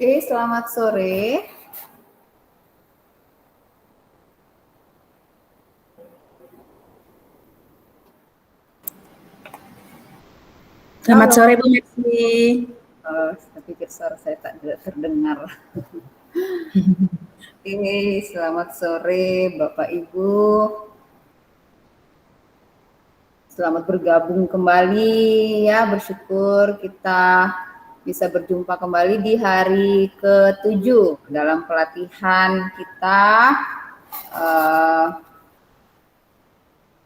Oke, selamat sore. Selamat sore Bu Mercy. Saya pikir suara saya tidak terdengar. Oke, selamat sore Bapak Ibu. Selamat bergabung kembali ya, bersyukur kita bisa berjumpa kembali di hari ke-7 dalam pelatihan kita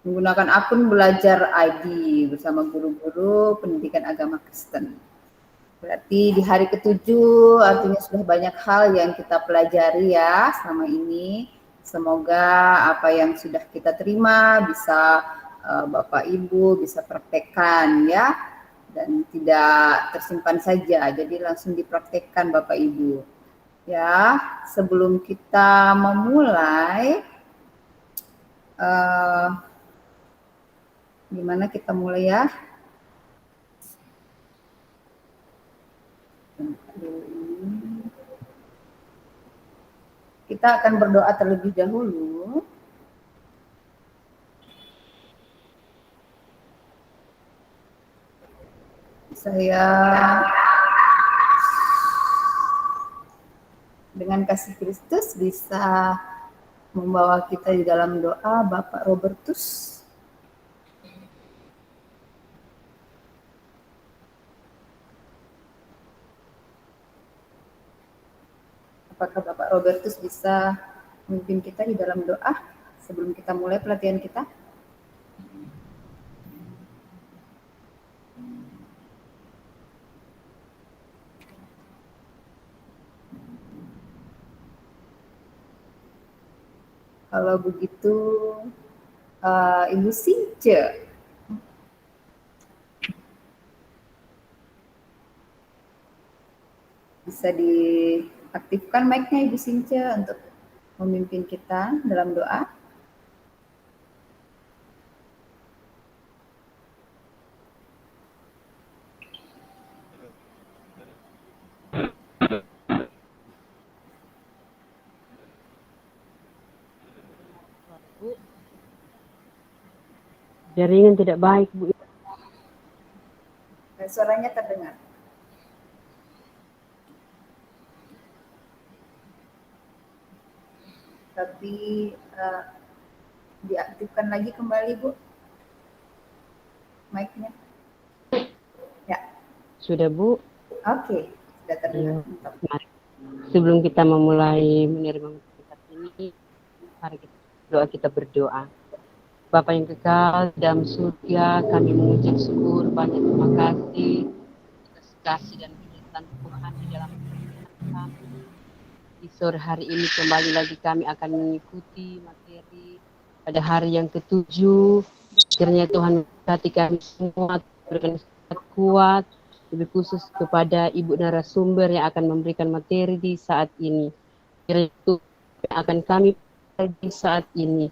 menggunakan akun belajar ID bersama guru-guru pendidikan agama Kristen. Berarti di hari ke-7 artinya sudah banyak hal yang kita pelajari ya selama ini. Semoga apa yang sudah kita terima bisa Bapak Ibu bisa praktekkan ya, dan tidak tersimpan saja, jadi langsung dipraktekkan Bapak Ibu. Ya, sebelum kita memulai, gimana kita mulai ya? Kita akan berdoa terlebih dahulu. Saya dengan kasih Kristus bisa membawa kita di dalam doa. Bapak Robertus. Apakah Bapak Robertus bisa memimpin kita di dalam doa sebelum kita mulai pelatihan kita? Kalau begitu, Ibu Since, bisa diaktifkan mic-nya Ibu Since untuk memimpin kita dalam doa. Bu, jaringan tidak baik, Bu. Suaranya terdengar. Tapi diaktifkan lagi kembali, Bu, mic-nya. Ya. Sudah, Bu? Oke, sudah terdengar. Mari. Sebelum kita memulai menerima mukjizat ini, mari kita doa, kita berdoa. Bapa yang kekal dalam surga, kami mengucap syukur, banyak terima kasih atas kasih dan kejutan Tuhan di dalam kehidupan kami. Di sore hari ini kembali lagi kami akan mengikuti materi pada hari yang ke-7. Kiranya Tuhan berkati kami semua, berikan kuat, lebih khusus kepada Ibu narasumber yang akan memberikan materi di saat ini. Kiranya Tuhan akan kami di saat ini.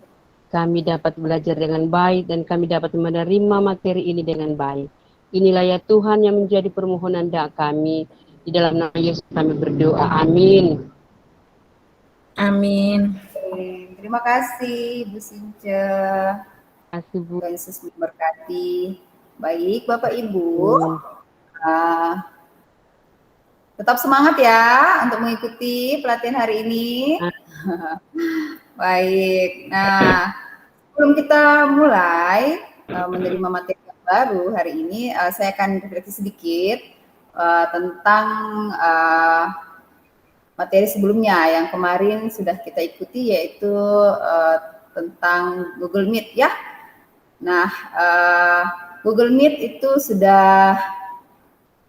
Kami dapat belajar dengan baik dan kami dapat menerima materi ini dengan baik. Inilah ya Tuhan yang menjadi permohonan doa kami. Di dalam nama Yesus kami berdoa. Amin. Amin. Terima kasih Bu Since. Terima kasih, Bu. Tuhan Yesus memberkati. Baik Bapak Ibu, tetap semangat ya untuk mengikuti pelatihan hari ini. Baik, nah sebelum kita mulai menerima materi yang baru hari ini, saya akan refleksi sedikit tentang materi sebelumnya yang kemarin sudah kita ikuti, yaitu tentang Google Meet ya. Nah, Google Meet itu sudah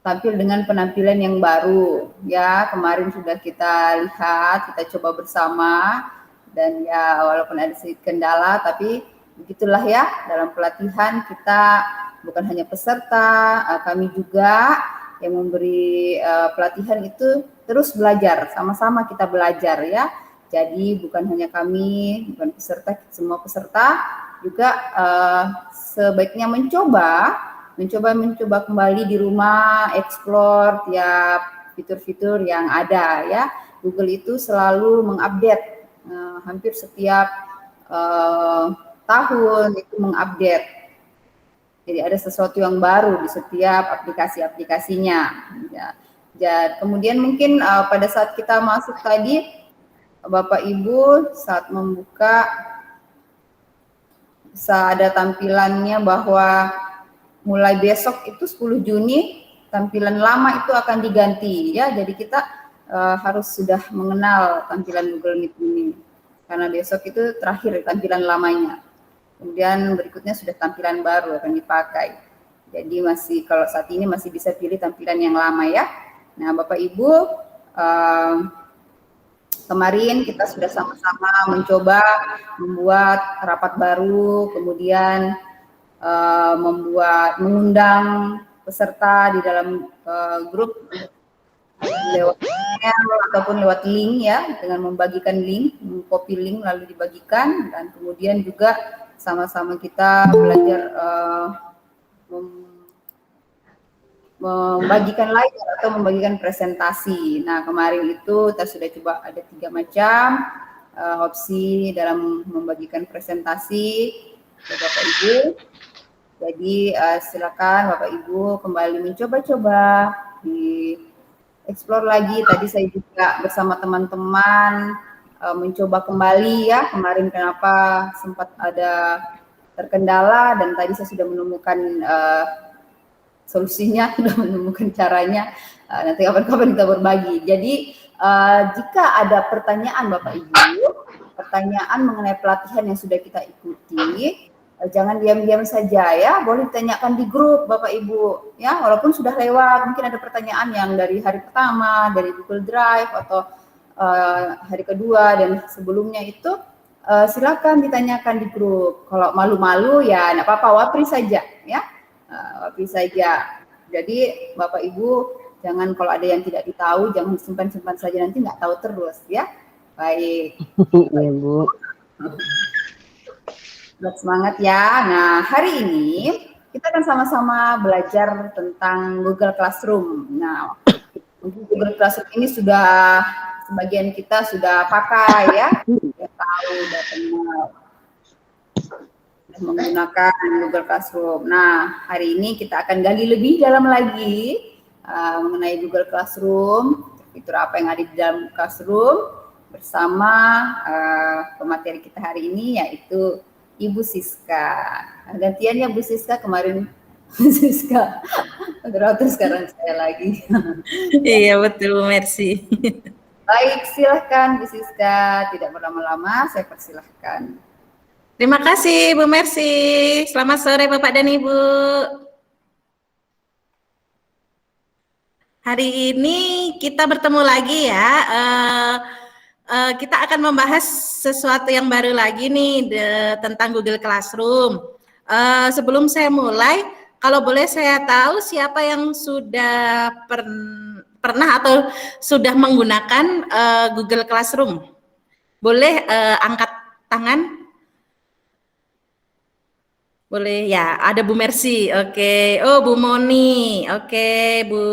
tampil dengan penampilan yang baru ya. Kemarin sudah kita lihat, kita coba bersama, dan ya walaupun ada sedikit kendala, tapi begitulah ya, dalam pelatihan kita bukan hanya peserta, kami juga yang memberi pelatihan itu terus belajar, sama-sama kita belajar ya. Jadi bukan hanya kami, bukan peserta, semua peserta juga sebaiknya mencoba kembali di rumah, explore tiap fitur-fitur yang ada ya. Google itu selalu mengupdate, hampir setiap tahun itu mengupdate. Jadi ada sesuatu yang baru di setiap aplikasi-aplikasinya. Ya. Kemudian mungkin pada saat kita masuk tadi, Bapak Ibu saat membuka bisa ada tampilannya bahwa mulai besok itu 10 Juni tampilan lama itu akan diganti ya. Jadi kita harus sudah mengenal tampilan Google Meet ini. Karena besok itu terakhir tampilan lamanya. Kemudian berikutnya sudah tampilan baru akan dipakai. Jadi masih, kalau saat ini masih bisa pilih tampilan yang lama ya. Nah, Bapak Ibu, kemarin kita sudah sama-sama mencoba membuat rapat baru, kemudian mengundang peserta di dalam grup lewat email ataupun lewat link ya, dengan membagikan link, copy link lalu dibagikan, dan kemudian juga sama-sama kita belajar membagikan slide atau membagikan presentasi. Nah, kemarin itu kita sudah coba ada 3 macam opsi dalam membagikan presentasi ke Bapak Ibu. Jadi silakan Bapak Ibu kembali mencoba-coba, di explore lagi. Tadi saya juga bersama teman-teman mencoba kembali ya, kemarin kenapa sempat ada terkendala, dan tadi saya sudah menemukan solusinya, sudah menemukan caranya. Nanti kapan-kapan kita berbagi. Jadi jika ada pertanyaan Bapak Ibu, pertanyaan mengenai pelatihan yang sudah kita ikuti, jangan diam-diam saja ya, boleh ditanyakan di grup Bapak Ibu ya, walaupun sudah lewat, mungkin ada pertanyaan yang dari hari pertama, dari Google Drive atau hari kedua dan sebelumnya itu, silakan ditanyakan di grup. Kalau malu-malu ya enggak apa-apa, wapri saja ya, wapri saja. Jadi Bapak Ibu jangan, kalau ada yang tidak ditahu jangan simpan-simpan saja, nanti nggak tahu terus ya. Baik. Ya Bu. Semangat ya. Nah, hari ini kita akan sama-sama belajar tentang Google Classroom. Nah, Google Classroom ini sudah sebagian kita sudah pakai ya, sudah tahu, sudah kenal, sudah menggunakan Google Classroom. Nah, hari ini kita akan gali lebih dalam lagi mengenai Google Classroom, fitur apa yang ada di dalam Classroom, bersama pemateri kita hari ini, yaitu Ibu Siska. Gantiannya Bu Siska, kemarin Bu Siska moderator, sekarang saya lagi. Iya betul, Bu Mercy. Baik, silahkan Bu Siska, tidak berlama-lama, saya persilahkan. Terima kasih Bu Mercy. Selamat sore Bapak dan Ibu. Hari ini kita bertemu lagi ya. Kita akan membahas sesuatu yang baru lagi nih tentang Google Classroom. Sebelum saya mulai, kalau boleh saya tahu siapa yang sudah pernah atau sudah menggunakan Google Classroom? Boleh angkat tangan? Boleh ya, ada Bu Mercy, oke. Oh, Bu Moni, oke. Bu,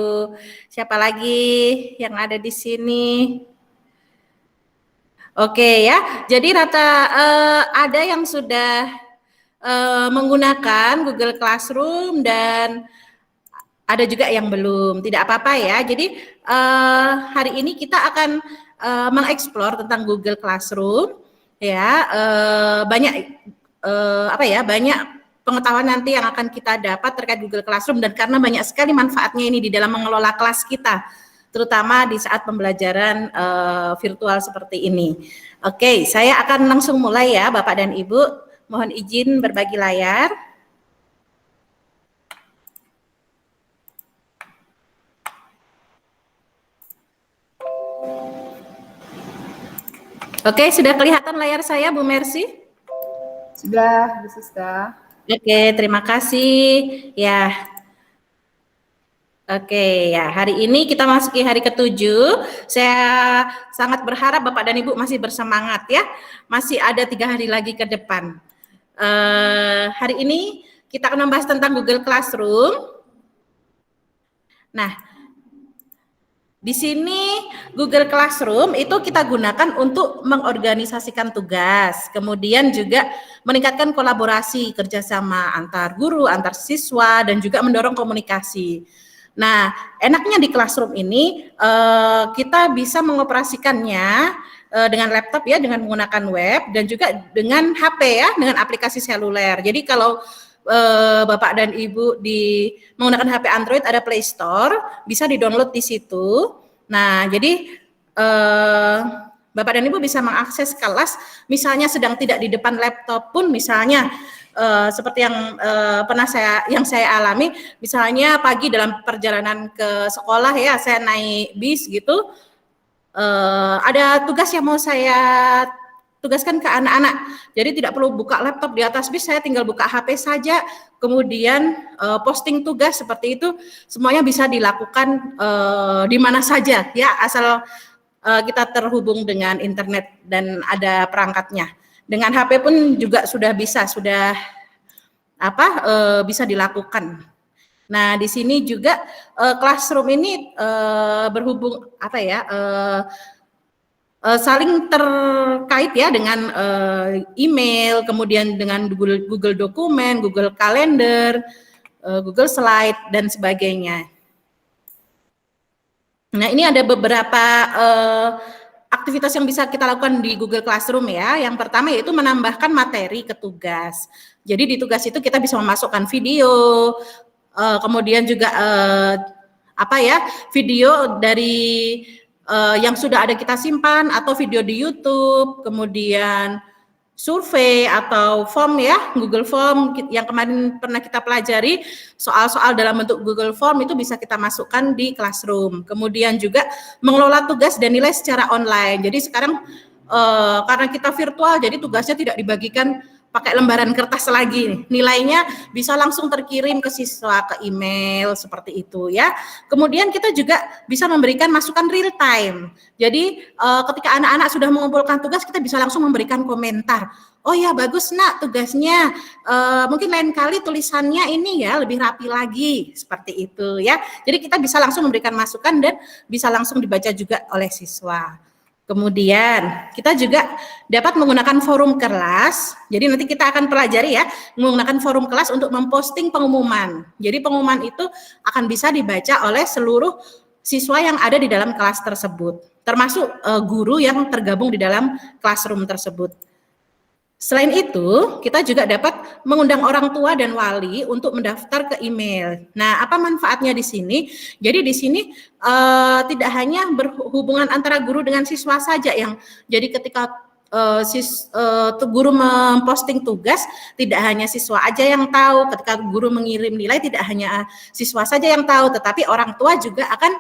siapa lagi yang ada di sini? Oke ya, jadi ada yang sudah menggunakan Google Classroom dan ada juga yang belum. Tidak apa-apa ya. Jadi hari ini kita akan mengeksplor tentang Google Classroom ya. Banyak banyak pengetahuan nanti yang akan kita dapat terkait Google Classroom, dan karena banyak sekali manfaatnya ini di dalam mengelola kelas kita. terutama di saat pembelajaran virtual seperti ini. Oke, saya akan langsung mulai ya Bapak dan Ibu. Mohon izin berbagi layar. Oke, sudah kelihatan layar saya, Bu Mercy? Sudah, Bu Siska. Oke, terima kasih. Ya, oke ya. Hari ini kita masuki hari ke-7. Saya sangat berharap Bapak dan Ibu masih bersemangat ya. Masih ada 3 hari lagi ke depan. Hari ini kita akan membahas tentang Google Classroom. Nah, di sini Google Classroom itu kita gunakan untuk mengorganisasikan tugas, kemudian juga meningkatkan kolaborasi kerjasama antar guru, antar siswa, dan juga mendorong komunikasi. Nah, enaknya di Classroom ini kita bisa mengoperasikannya dengan laptop ya, dengan menggunakan web, dan juga dengan HP ya, dengan aplikasi seluler. Jadi kalau Bapak dan Ibu menggunakan HP Android ada Play Store, bisa di-download di situ. Nah, jadi Bapak dan Ibu bisa mengakses kelas, misalnya sedang tidak di depan laptop pun, misalnya seperti yang saya alami, misalnya pagi dalam perjalanan ke sekolah ya, saya naik bis gitu, ada tugas yang mau saya tugaskan ke anak-anak. Jadi tidak perlu buka laptop di atas bis, saya tinggal buka HP saja, kemudian posting tugas seperti itu, semuanya bisa dilakukan di mana saja ya, asal kita terhubung dengan internet dan ada perangkatnya. Dengan HP pun juga sudah bisa dilakukan. Nah, di sini juga Classroom ini berhubung saling terkait ya dengan email, kemudian dengan Google Dokumen, Google Calendar, Google Slide, dan sebagainya. Nah, ini ada beberapa aktivitas yang bisa kita lakukan di Google Classroom ya. Yang pertama yaitu menambahkan materi ke tugas. Jadi di tugas itu kita bisa memasukkan video, kemudian juga video dari yang sudah ada kita simpan, atau video di YouTube, kemudian survei atau form ya, Google Form yang kemarin pernah kita pelajari, soal-soal dalam bentuk Google Form itu bisa kita masukkan di Classroom. Kemudian juga mengelola tugas dan nilai secara online. Jadi sekarang karena kita virtual, jadi tugasnya tidak dibagikan pakai lembaran kertas lagi, nilainya bisa langsung terkirim ke siswa, ke email, seperti itu ya. Kemudian kita juga bisa memberikan masukan real time. Jadi ketika anak-anak sudah mengumpulkan tugas, kita bisa langsung memberikan komentar. Oh ya, bagus nak tugasnya, mungkin lain kali tulisannya ini ya lebih rapi lagi, seperti itu ya. Jadi kita bisa langsung memberikan masukan dan bisa langsung dibaca juga oleh siswa. Kemudian kita juga dapat menggunakan forum kelas. Jadi nanti kita akan pelajari ya, menggunakan forum kelas untuk memposting pengumuman. Jadi pengumuman itu akan bisa dibaca oleh seluruh siswa yang ada di dalam kelas tersebut, termasuk guru yang tergabung di dalam Classroom tersebut. Selain itu, kita juga dapat mengundang orang tua dan wali untuk mendaftar ke email. Nah, apa manfaatnya di sini? Jadi di sini tidak hanya berhubungan antara guru dengan siswa saja yang jadi ketika guru memposting tugas, tidak hanya siswa aja yang tahu. Ketika guru mengirim nilai, tidak hanya siswa saja yang tahu, tetapi orang tua juga akan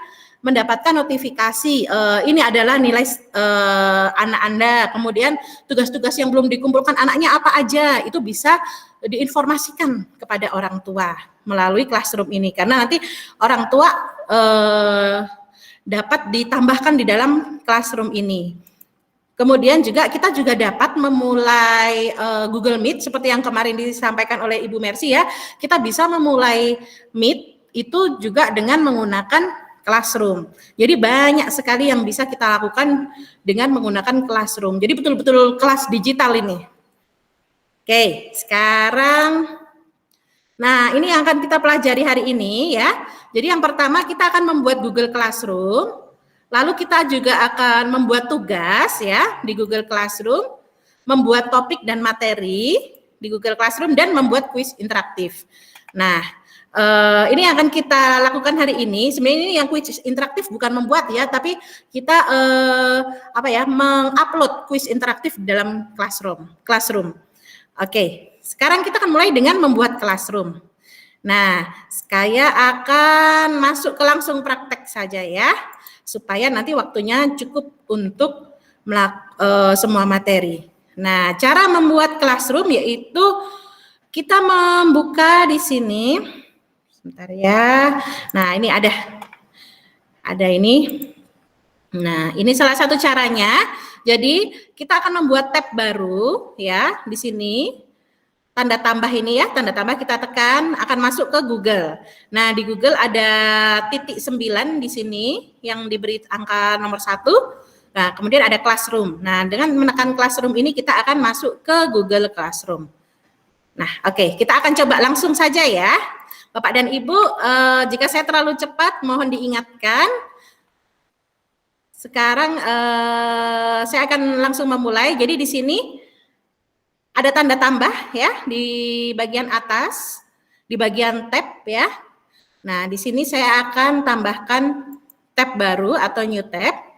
mendapatkan notifikasi ini adalah nilai anak Anda, kemudian tugas-tugas yang belum dikumpulkan anaknya apa aja, itu bisa diinformasikan kepada orang tua melalui Classroom ini, karena nanti orang tua dapat ditambahkan di dalam Classroom ini. Kemudian juga kita juga dapat memulai Google Meet seperti yang kemarin disampaikan oleh Ibu Mercy ya. Kita bisa memulai Meet itu juga dengan menggunakan Classroom. Jadi banyak sekali yang bisa kita lakukan dengan menggunakan Classroom. Jadi betul-betul kelas digital ini. Oke, sekarang nah ini yang akan kita pelajari hari ini ya. Jadi yang pertama kita akan membuat Google Classroom. Lalu kita juga akan membuat tugas ya di Google Classroom, membuat topik dan materi di Google Classroom, dan membuat kuis interaktif. Nah, Ini yang akan kita lakukan hari ini. Sebenarnya ini yang kuis interaktif bukan membuat ya, tapi kita mengupload kuis interaktif dalam Classroom. Oke, sekarang kita akan mulai dengan membuat Classroom. Nah, saya akan masuk ke langsung praktek saja ya, supaya nanti waktunya cukup untuk semua materi. Nah, cara membuat Classroom yaitu kita membuka di sini. Sebentar ya. Nah, ini ada ini. Nah, ini salah satu caranya. Jadi, kita akan membuat tab baru ya di sini. Tanda tambah ini ya, tanda tambah kita tekan akan masuk ke Google. Nah, di Google ada titik 9 di sini yang diberi angka nomor 1. Nah, kemudian ada Classroom. Nah, dengan menekan Classroom ini kita akan masuk ke Google Classroom. Nah, oke, kita akan coba langsung saja ya. Bapak dan Ibu, jika saya terlalu cepat mohon diingatkan. Sekarang saya akan langsung memulai. Jadi di sini ada tanda tambah ya di bagian atas, di bagian tab ya. Nah, di sini saya akan tambahkan tab baru atau new tab.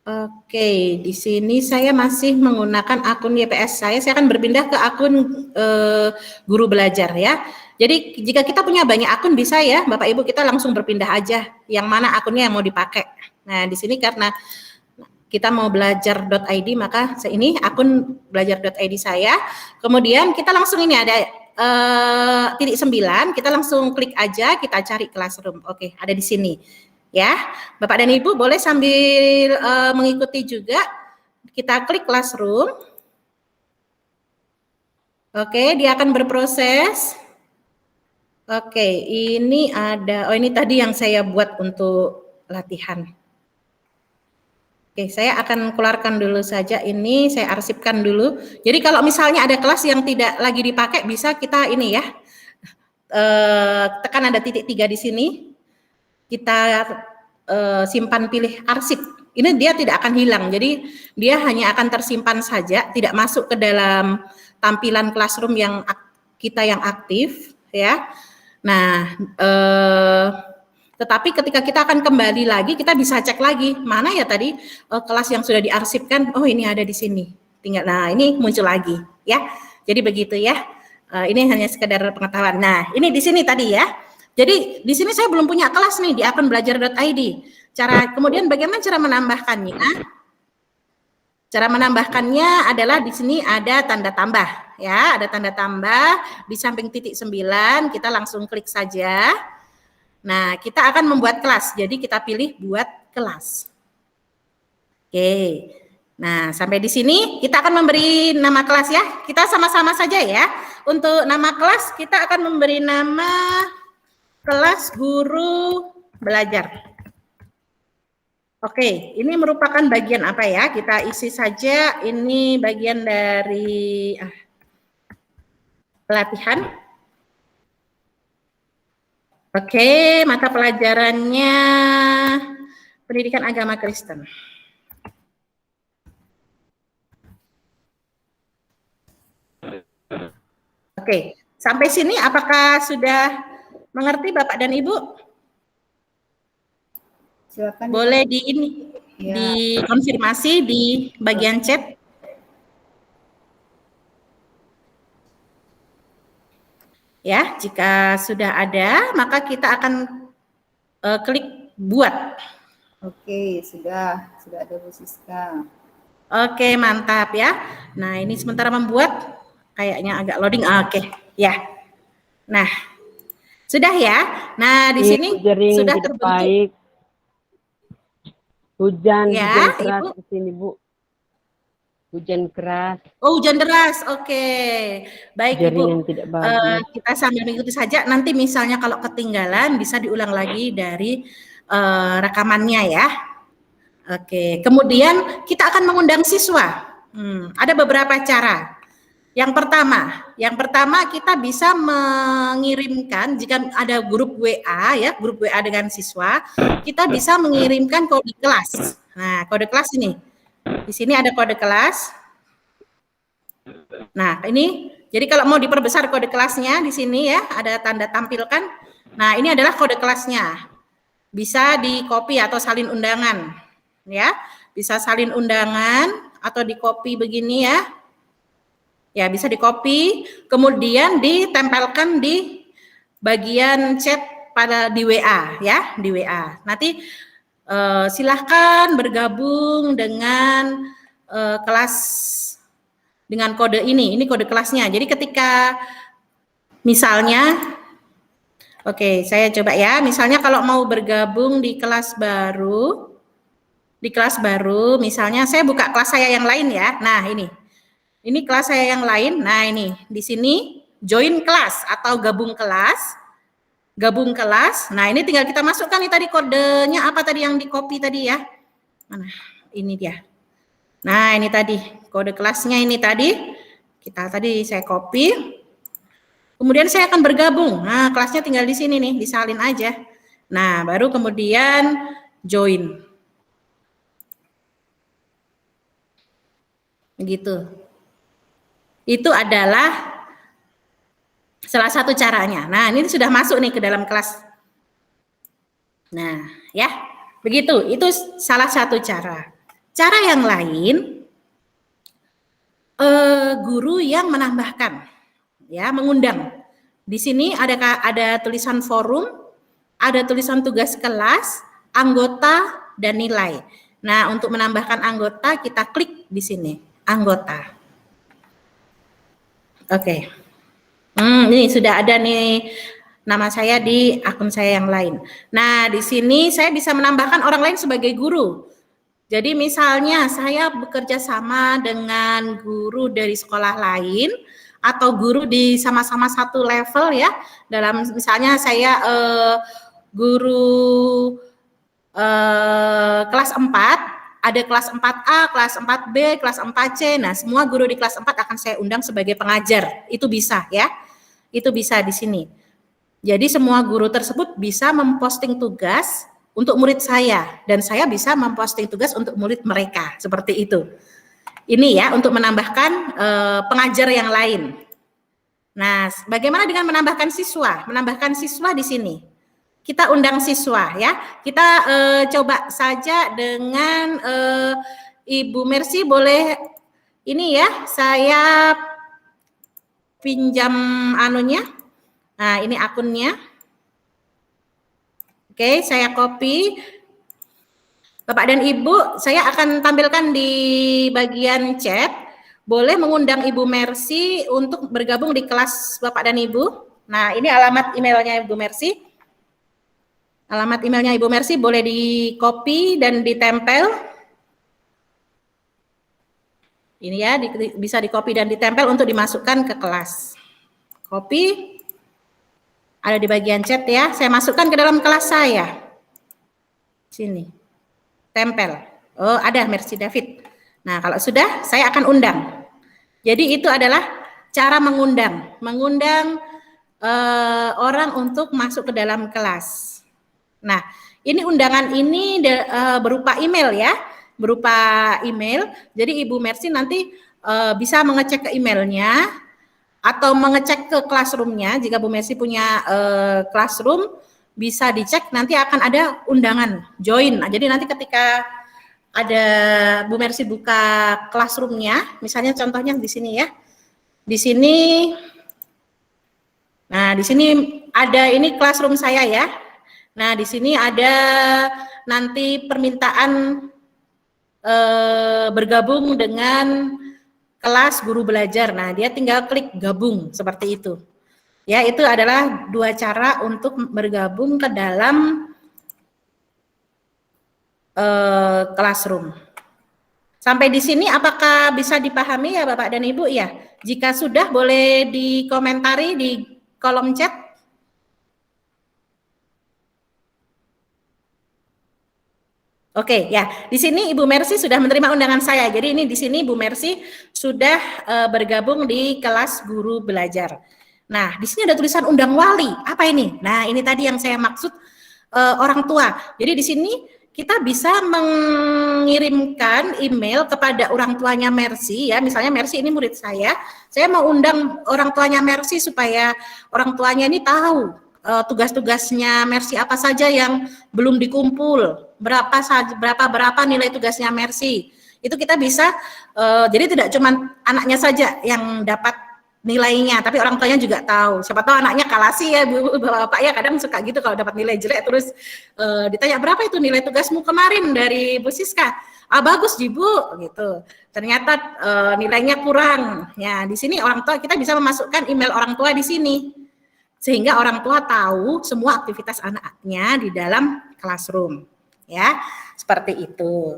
Oke, di sini saya masih menggunakan akun YPS saya akan berpindah ke akun guru belajar ya. Jadi jika kita punya banyak akun bisa ya, Bapak Ibu kita langsung berpindah aja yang mana akunnya yang mau dipakai. Nah, di sini karena kita mau belajar.id maka ini akun belajar.id saya. Kemudian kita langsung ini ada titik 9, kita langsung klik aja, kita cari Classroom. Oke, ada di sini. Ya, Bapak dan Ibu boleh sambil mengikuti juga. Kita klik Classroom. Oke, dia akan berproses. Oke, ini ada, ini tadi yang saya buat untuk latihan. Oke, saya akan keluarkan dulu saja ini, saya arsipkan dulu. Jadi kalau misalnya ada kelas yang tidak lagi dipakai, bisa kita ini ya, tekan ada titik 3 di sini. Kita simpan pilih arsip. Ini dia tidak akan hilang. Jadi dia hanya akan tersimpan saja, tidak masuk ke dalam tampilan Classroom yang kita yang aktif ya. Nah, tetapi ketika kita akan kembali lagi, kita bisa cek lagi mana ya tadi kelas yang sudah diarsipkan. Oh, ini ada di sini. Tinggal, nah ini muncul lagi ya. Jadi begitu ya. Ini hanya sekedar pengetahuan. Nah, ini di sini tadi ya. Jadi di sini saya belum punya kelas nih di akun belajar.id. Kemudian bagaimana cara menambahkannya? Cara menambahkannya adalah di sini ada tanda tambah ya, ada tanda tambah di samping titik 9, kita langsung klik saja. Nah, kita akan membuat kelas. Jadi kita pilih buat kelas. Oke. Nah, sampai di sini kita akan memberi nama kelas ya. Kita sama-sama saja ya. Untuk nama kelas kita akan memberi nama kelas guru belajar. Oke, ini merupakan bagian apa ya? Kita isi saja, ini bagian dari pelatihan. Oke, mata pelajarannya pendidikan agama Kristen. Oke, sampai sini apakah sudah mengerti Bapak dan Ibu? Silakan. Boleh di ini ya, dikonfirmasi di bagian chat. Ya, jika sudah ada, maka kita akan klik buat. Oke, sudah ada Bu Siska. Oke, mantap ya. Nah, ini sementara membuat kayaknya agak loading. Oke, ya. Nah, sudah ya. Nah, di sini sudah terbentuk. Baik. Hujan keras di sini, Bu. Hujan keras. Oh, hujan deras. Oke. Baik, jaringan Ibu. Tidak bagus. Kita sambil mengikuti saja. Nanti misalnya kalau ketinggalan bisa diulang lagi dari rekamannya ya. Oke. Kemudian kita akan mengundang siswa. Ada beberapa cara. Yang pertama kita bisa mengirimkan jika ada grup WA ya, grup WA dengan siswa, kita bisa mengirimkan kode kelas. Nah, kode kelas ini. Di sini ada kode kelas. Nah, ini Jadi kalau mau diperbesar kode kelasnya di sini ya, ada tanda tampilkan. Nah, ini adalah kode kelasnya. Bisa di-copy atau salin undangan. Ya, bisa salin undangan atau di-copy begini ya. Ya, bisa di-copy, kemudian ditempelkan di bagian chat pada di WA ya, di WA. Nanti silahkan bergabung dengan kelas dengan kode ini kode kelasnya. Jadi ketika misalnya, oke, saya coba ya, misalnya kalau mau bergabung di kelas baru, misalnya saya buka kelas saya yang lain ya. Nah, ini kelas saya yang lain. Nah, ini di sini join kelas atau gabung kelas. Nah, ini tinggal kita masukkan nih tadi kodenya apa tadi yang di copy tadi ya. Mana? Ini dia. Nah, ini tadi kode kelasnya ini tadi. Saya copy. Kemudian saya akan bergabung. Nah, kelasnya tinggal di sini nih, disalin aja. Nah, baru kemudian join. Begitu. Itu adalah salah satu caranya. Nah, ini sudah masuk nih ke dalam kelas. Nah, ya. Begitu. Itu salah satu cara. Cara yang lain, guru yang menambahkan, ya, mengundang. Di sini ada tulisan forum, ada tulisan tugas kelas, anggota, dan nilai. Nah, untuk menambahkan anggota, kita klik di sini, anggota. Oke. Ini sudah ada nih nama saya di akun saya yang lain. Nah, di sini saya bisa menambahkan orang lain sebagai guru. Jadi misalnya saya bekerja sama dengan guru dari sekolah lain atau guru di sama-sama satu level ya. Dalam misalnya saya guru kelas 4, ada kelas 4A, kelas 4B, kelas 4C. Nah, semua guru di kelas 4 akan saya undang sebagai pengajar. Itu bisa ya. Itu bisa di sini. Jadi semua guru tersebut bisa memposting tugas untuk murid saya, dan saya bisa memposting tugas untuk murid mereka, seperti itu. Ini ya, untuk menambahkan pengajar yang lain. Nah, bagaimana dengan menambahkan siswa? Menambahkan siswa di sini. Kita undang siswa ya. Kita coba saja dengan Ibu Mercy, boleh ini ya, saya pinjam anunya. Nah, ini akunnya. Oke, saya copy. Bapak dan Ibu, saya akan tampilkan di bagian chat. Boleh mengundang Ibu Mercy untuk bergabung di kelas Bapak dan Ibu. Nah, ini alamat emailnya Ibu Mercy. Alamat emailnya Ibu Mercy boleh di-copy dan ditempel. Ini ya, bisa di-copy dan ditempel untuk dimasukkan ke kelas. Copy. Ada di bagian chat ya, saya masukkan ke dalam kelas saya. Sini, tempel. Oh, ada Mercy David. Nah, kalau sudah, saya akan undang. Jadi itu adalah cara mengundang orang untuk masuk ke dalam kelas. Nah, ini undangan ini berupa email ya, berupa email. Jadi Ibu Mercy nanti bisa mengecek ke emailnya, atau mengecek ke classroom-nya. Jika Bu Mercy punya classroom, bisa dicek, nanti akan ada undangan join. Nah, jadi nanti ketika ada Bu Mercy buka classroom-nya, misalnya contohnya di sini ya. Di sini, nah di sini ada ini classroom saya ya. Nah, di sini ada nanti permintaan bergabung dengan kelas guru belajar. Nah, dia tinggal klik gabung seperti itu. Ya, itu adalah dua cara untuk bergabung ke dalam classroom. Sampai di sini apakah bisa dipahami ya Bapak dan Ibu ya? Jika sudah boleh dikomentari di kolom chat. Oke, ya. Di sini Ibu Mercy sudah menerima undangan saya. Jadi ini di sini Ibu Mercy sudah bergabung di kelas guru belajar. Nah, di sini ada tulisan undang wali. Apa ini? Nah, ini tadi yang saya maksud orang tua. Jadi di sini kita bisa mengirimkan email kepada orang tuanya Mercy ya. Misalnya Mercy ini murid saya mau undang orang tuanya Mercy supaya orang tuanya ini tahu tugas-tugasnya Mercy apa saja yang belum dikumpul, berapa nilai tugasnya Mercy. Itu kita bisa jadi tidak cuma anaknya saja yang dapat nilainya, tapi orang tuanya juga tahu. Siapa tahu anaknya kalasi ya Bu, Bapak ya, kadang suka gitu kalau dapat nilai jelek terus ditanya berapa itu nilai tugasmu kemarin dari Bu Siska? Ah bagus Bu gitu. Ternyata nilainya kurang. Ya, di sini orang tua kita bisa memasukkan email orang tua di sini. Sehingga orang tua tahu semua aktivitas anaknya di dalam classroom. Ya, seperti itu.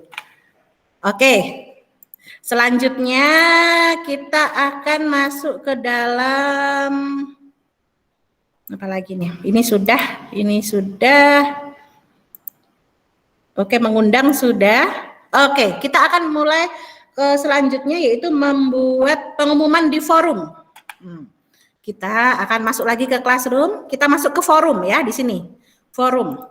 Oke. Selanjutnya kita akan masuk ke dalam apa lagi nih? Ini sudah. Oke, mengundang sudah. Oke, kita akan mulai ke selanjutnya yaitu membuat pengumuman di forum. Kita akan masuk lagi ke classroom, kita masuk ke forum ya di sini. Forum.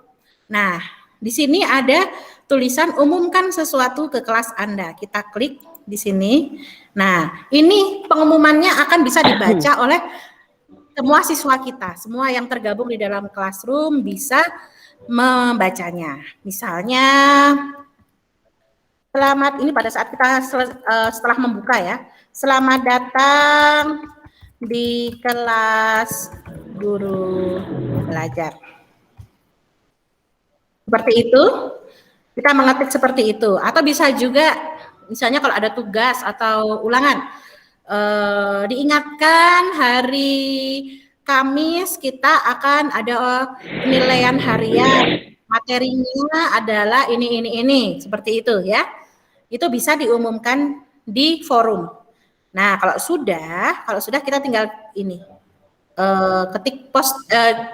Nah, di sini ada tulisan umumkan sesuatu ke kelas Anda. Kita klik di sini. Nah, ini pengumumannya akan bisa dibaca oleh semua siswa kita. Semua yang tergabung di dalam classroom bisa membacanya. Misalnya, selamat, ini pada saat kita setelah membuka ya. Selamat datang di kelas guru belajar. Seperti itu. Kita mengetik seperti itu. Atau bisa juga misalnya kalau ada tugas atau ulangan, diingatkan hari Kamis kita akan ada penilaian harian, materinya adalah ini, seperti itu ya. Itu bisa diumumkan di forum. Nah, kalau sudah kita tinggal ini,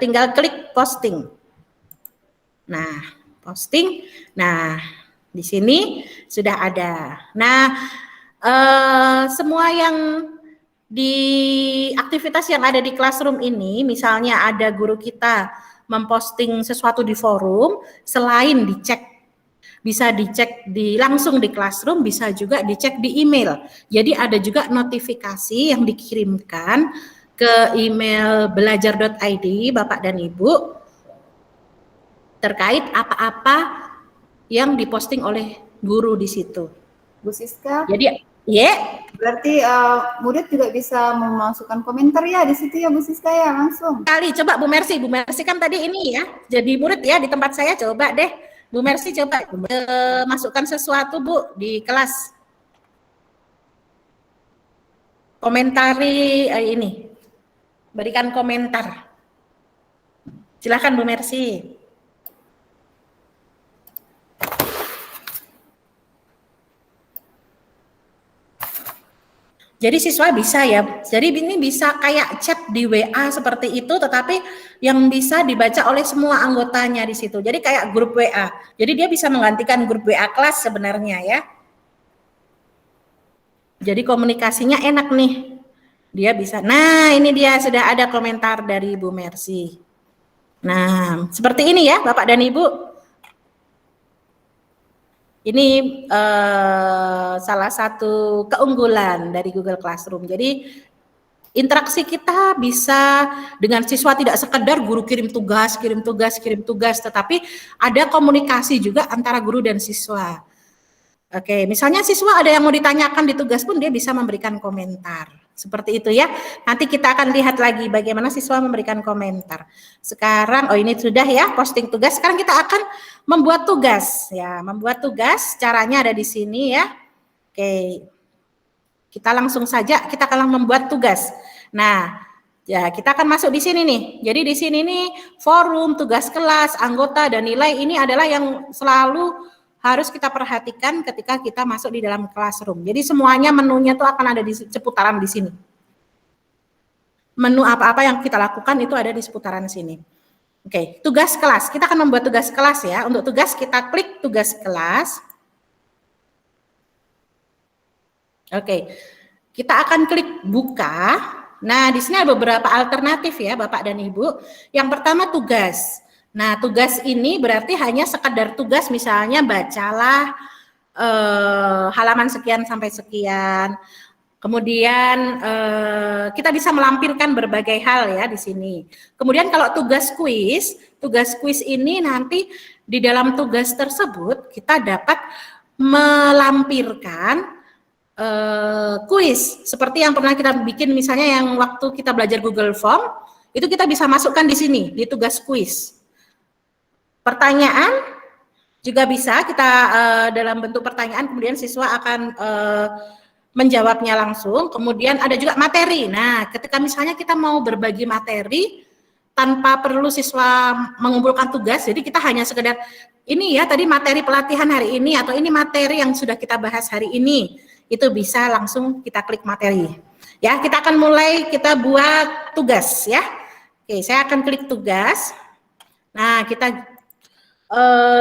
tinggal klik posting. Nah, posting, nah di sini sudah ada. Nah, semua yang di aktivitas yang ada di classroom ini, misalnya ada guru kita memposting sesuatu di forum, selain dicek, bisa dicek langsung di classroom, bisa juga dicek di email. Jadi ada juga notifikasi yang dikirimkan ke email belajar.id Bapak dan Ibu terkait apa-apa yang diposting oleh guru di situ. Bu Siska. Jadi, berarti murid juga bisa memasukkan komentar ya di situ ya Bu Siska ya langsung. Kali coba Bu Mercy kan tadi ini ya, jadi murid ya di tempat saya, coba deh Bu Mercy coba masukkan sesuatu Bu di kelas. Komentari ini. Berikan komentar. Silakan Bu Mercy. Jadi siswa bisa ya, jadi ini bisa kayak chat di WA seperti itu, tetapi yang bisa dibaca oleh semua anggotanya di situ. Jadi kayak grup WA. Jadi dia bisa menggantikan grup WA kelas sebenarnya ya. Jadi komunikasinya enak nih. Dia bisa, nah ini dia sudah ada komentar dari Bu Mercy. Nah, seperti ini ya Bapak dan Ibu. Ini salah satu keunggulan dari Google Classroom. Jadi interaksi kita bisa dengan siswa tidak sekedar guru kirim tugas, tetapi ada komunikasi juga antara guru dan siswa. Oke, misalnya siswa ada yang mau ditanyakan di tugas pun dia bisa memberikan komentar. Seperti itu ya. Nanti kita akan lihat lagi bagaimana siswa memberikan komentar. Sekarang, ini sudah ya posting tugas. Sekarang kita akan membuat tugas. Ya, membuat tugas. Caranya ada di sini ya. Oke, kita langsung saja kita akan membuat tugas. Nah, ya kita akan masuk di sini nih. Jadi di sini nih forum, tugas kelas, anggota dan nilai ini adalah yang selalu harus kita perhatikan ketika kita masuk di dalam classroom. Jadi semuanya menunya tuh akan ada di seputaran di sini. Menu apa-apa yang kita lakukan itu ada di seputaran sini. Oke, tugas kelas. Kita akan membuat tugas kelas ya. Untuk tugas kita klik tugas kelas. Oke, kita akan klik buka. Nah, di sini ada beberapa alternatif ya Bapak dan Ibu. Yang pertama tugas. Nah, tugas ini berarti hanya sekedar tugas, misalnya bacalah halaman sekian sampai sekian. Kemudian kita bisa melampirkan berbagai hal ya di sini. Kemudian kalau tugas kuis ini nanti di dalam tugas tersebut kita dapat melampirkan kuis seperti yang pernah kita bikin, misalnya yang waktu kita belajar Google Form, itu kita bisa masukkan di sini di tugas kuis. Pertanyaan juga bisa kita dalam bentuk pertanyaan, kemudian siswa akan menjawabnya langsung. Kemudian ada juga materi. Nah, ketika misalnya kita mau berbagi materi tanpa perlu siswa mengumpulkan tugas, jadi kita hanya sekedar ini ya tadi materi pelatihan hari ini, atau ini materi yang sudah kita bahas hari ini, itu bisa langsung kita klik materi. Ya, kita akan mulai, kita buat tugas ya. Oke, saya akan klik tugas. Nah, kita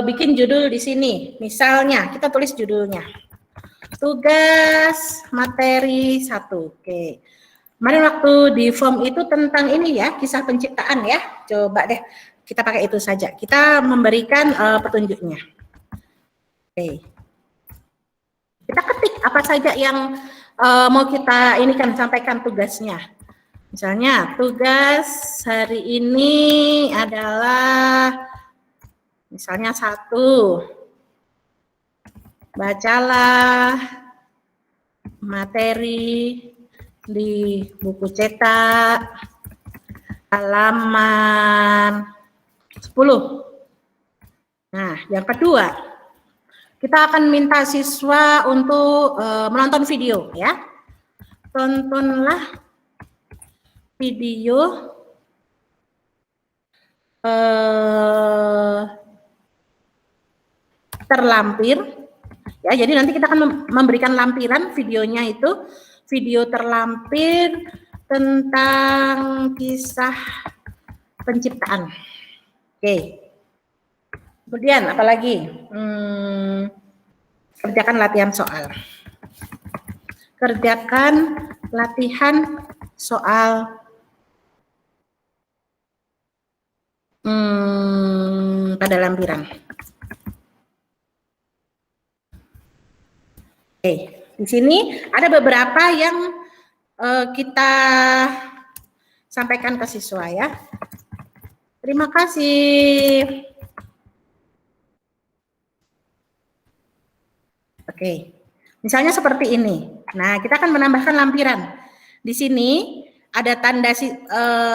bikin judul di sini. Misalnya kita tulis judulnya tugas materi 1. Oke. Kemarin waktu di form itu tentang ini ya, kisah penciptaan ya. Coba deh kita pakai itu saja. Kita memberikan petunjuknya. Oke. Kita ketik apa saja yang mau kita ini kan sampaikan tugasnya. Misalnya tugas hari ini adalah misalnya 1, bacalah materi di buku cetak halaman 10. Nah, yang kedua, kita akan minta siswa untuk menonton video ya. Tontonlah video terlampir ya, jadi nanti kita akan memberikan lampiran videonya, itu video terlampir tentang kisah penciptaan. Oke. Kemudian apalagi? Kerjakan latihan soal. Kerjakan latihan soal pada lampiran. Oke, di sini ada beberapa yang kita sampaikan ke siswa ya. Terima kasih. Oke, misalnya seperti ini. Nah, kita akan menambahkan lampiran. Di sini ada tanda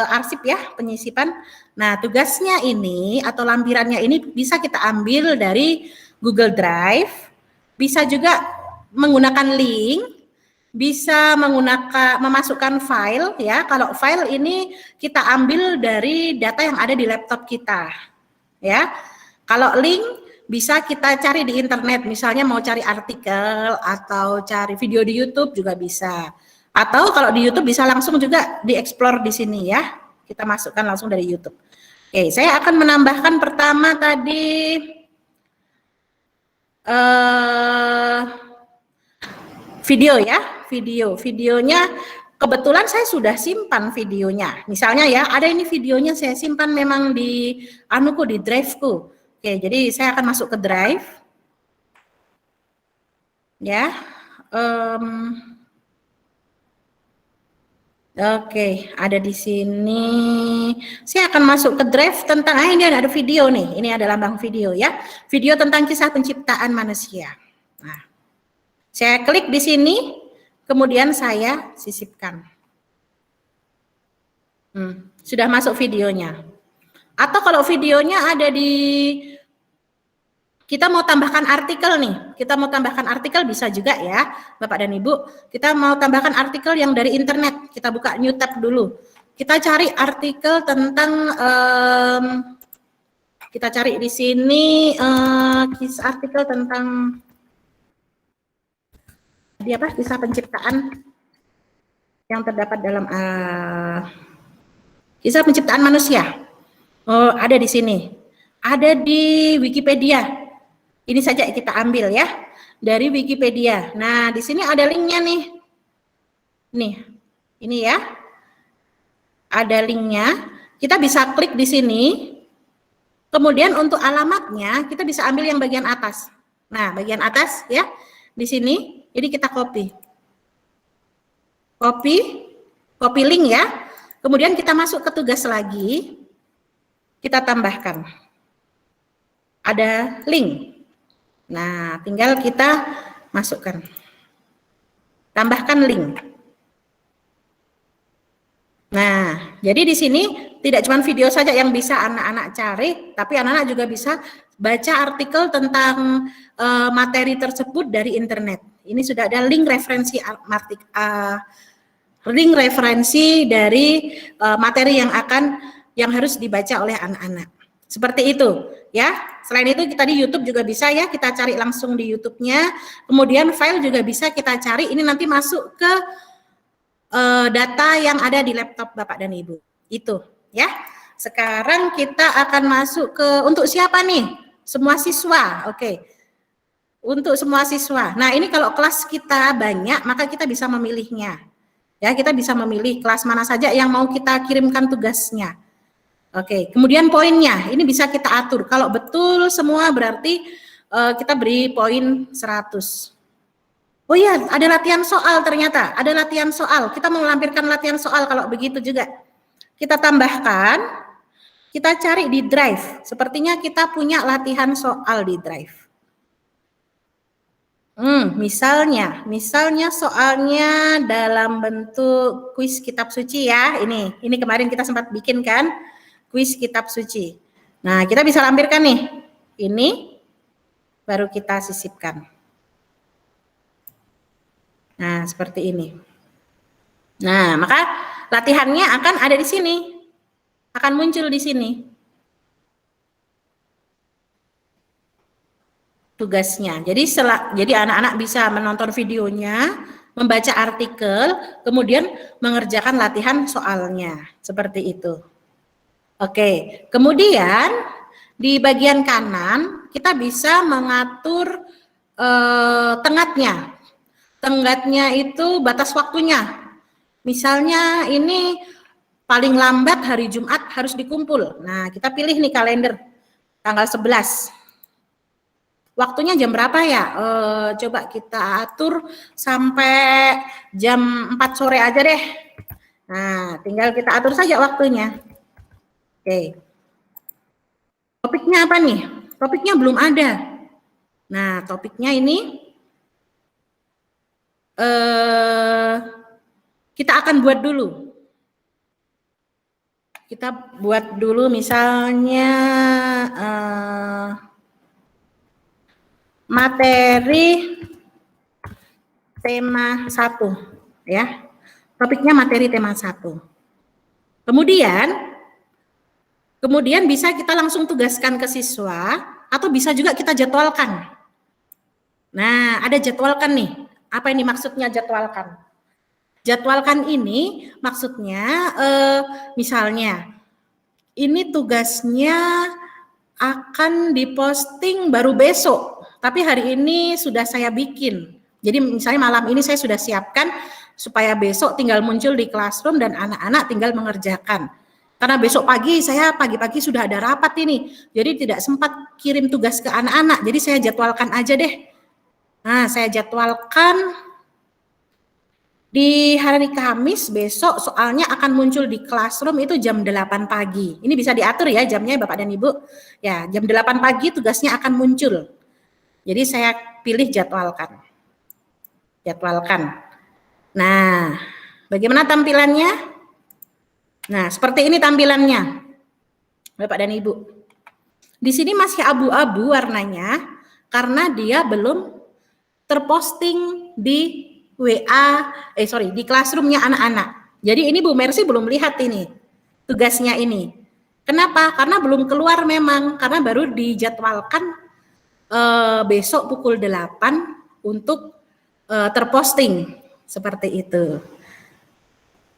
arsip ya, penyisipan. Nah, tugasnya ini atau lampirannya ini bisa kita ambil dari Google Drive, bisa juga menggunakan link, bisa menggunakan memasukkan file ya. Kalau file ini kita ambil dari data yang ada di laptop kita ya. Kalau link bisa kita cari di internet, misalnya mau cari artikel atau cari video di YouTube juga bisa. Atau kalau di YouTube bisa langsung juga dieksplor di sini ya. Kita masukkan langsung dari YouTube. Oke, saya akan menambahkan pertama tadi video ya, videonya kebetulan saya sudah simpan videonya. Misalnya ya, ada ini videonya saya simpan memang di di drive-ku. Oke, jadi saya akan masuk ke drive. Ya. Oke, ada di sini. Saya akan masuk ke drive tentang ini ada video nih. Ini ada lambang video ya. Video tentang kisah penciptaan manusia. Nah, saya klik di sini, kemudian saya sisipkan. Sudah masuk videonya. Atau kalau videonya ada di, kita mau tambahkan artikel nih, kita mau tambahkan artikel bisa juga ya, Bapak dan Ibu. Kita mau tambahkan artikel yang dari internet, kita buka new tab dulu. Kita cari artikel tentang, kita cari di sini artikel tentang kisah penciptaan yang terdapat dalam kisah penciptaan manusia. Oh, ada di sini. Ada di Wikipedia. Ini saja kita ambil ya dari Wikipedia. Nah, di sini ada linknya nih. Nih, ini ya. Ada linknya. Kita bisa klik di sini. Kemudian untuk alamatnya kita bisa ambil yang bagian atas. Nah, bagian atas ya, di sini, ini kita copy. Copy link ya. Kemudian kita masuk ke tugas lagi, kita tambahkan. Ada link. Nah, tinggal kita masukkan. Tambahkan link. Nah, jadi di sini tidak cuma video saja yang bisa anak-anak cari, tapi anak-anak juga bisa baca artikel tentang materi tersebut dari internet. Ini sudah ada link referensi dari materi yang harus dibaca oleh anak-anak. Seperti itu, ya. Selain itu kita di YouTube juga bisa ya, kita cari langsung di YouTube-nya. Kemudian file juga bisa kita cari. Ini nanti masuk ke data yang ada di laptop Bapak dan Ibu. Itu, ya. Sekarang kita akan masuk ke untuk siapa nih? Semua siswa. Oke. Untuk semua siswa. Nah, ini kalau kelas kita banyak, maka kita bisa memilihnya. Ya, kita bisa memilih kelas mana saja yang mau kita kirimkan tugasnya. Oke, kemudian poinnya, ini bisa kita atur. Kalau betul semua berarti kita beri poin 100. Oh iya, ada latihan soal ternyata, ada latihan soal. Kita mau melampirkan latihan soal kalau begitu juga. Kita tambahkan, kita cari di Drive. Sepertinya kita punya latihan soal di Drive. Misalnya soalnya dalam bentuk kuis kitab suci ya. Ini kemarin kita sempat bikin kan, kuis kitab suci. Nah, kita bisa lampirkan nih. Ini baru kita sisipkan. Nah, seperti ini. Nah, maka latihannya akan ada di sini. Akan muncul di sini. Tugasnya. Jadi anak-anak bisa menonton videonya, membaca artikel, kemudian mengerjakan latihan soalnya. Seperti itu. Oke, kemudian di bagian kanan kita bisa mengatur tenggatnya. Tenggatnya itu batas waktunya. Misalnya ini paling lambat hari Jumat harus dikumpul. Nah, kita pilih nih kalender tanggal 11. Waktunya jam berapa ya? Coba kita atur sampai jam 4 sore aja deh. Nah, tinggal kita atur saja waktunya. Oke. Topiknya apa nih? Topiknya belum ada. Nah, topiknya ini kita akan buat dulu. Kita buat dulu misalnya materi tema 1 ya. Topiknya materi tema 1. Kemudian bisa kita langsung tugaskan ke siswa atau bisa juga kita jadwalkan. Nah, ada jadwalkan nih. Apa ini maksudnya jadwalkan? Jadwalkan ini maksudnya misalnya ini tugasnya akan diposting baru besok, tapi hari ini sudah saya bikin. Jadi misalnya malam ini saya sudah siapkan supaya besok tinggal muncul di classroom dan anak-anak tinggal mengerjakan. Karena besok pagi saya pagi-pagi sudah ada rapat ini, jadi tidak sempat kirim tugas ke anak-anak, jadi saya jadwalkan aja deh. Nah, saya jadwalkan di hari Kamis besok soalnya akan muncul di classroom itu jam 8 pagi. Ini bisa diatur ya jamnya Bapak dan Ibu. Ya, jam 8 pagi tugasnya akan muncul. Jadi saya pilih jadwalkan. Jadwalkan. Nah, bagaimana tampilannya? Nah, seperti ini tampilannya. Bapak dan Ibu. Di sini masih abu-abu warnanya karena dia belum terposting di di classroom-nya anak-anak. Jadi ini Bu Mercy belum lihat ini tugasnya ini. Kenapa? Karena belum keluar memang, karena baru dijadwalkan besok pukul 8 untuk terposting seperti itu.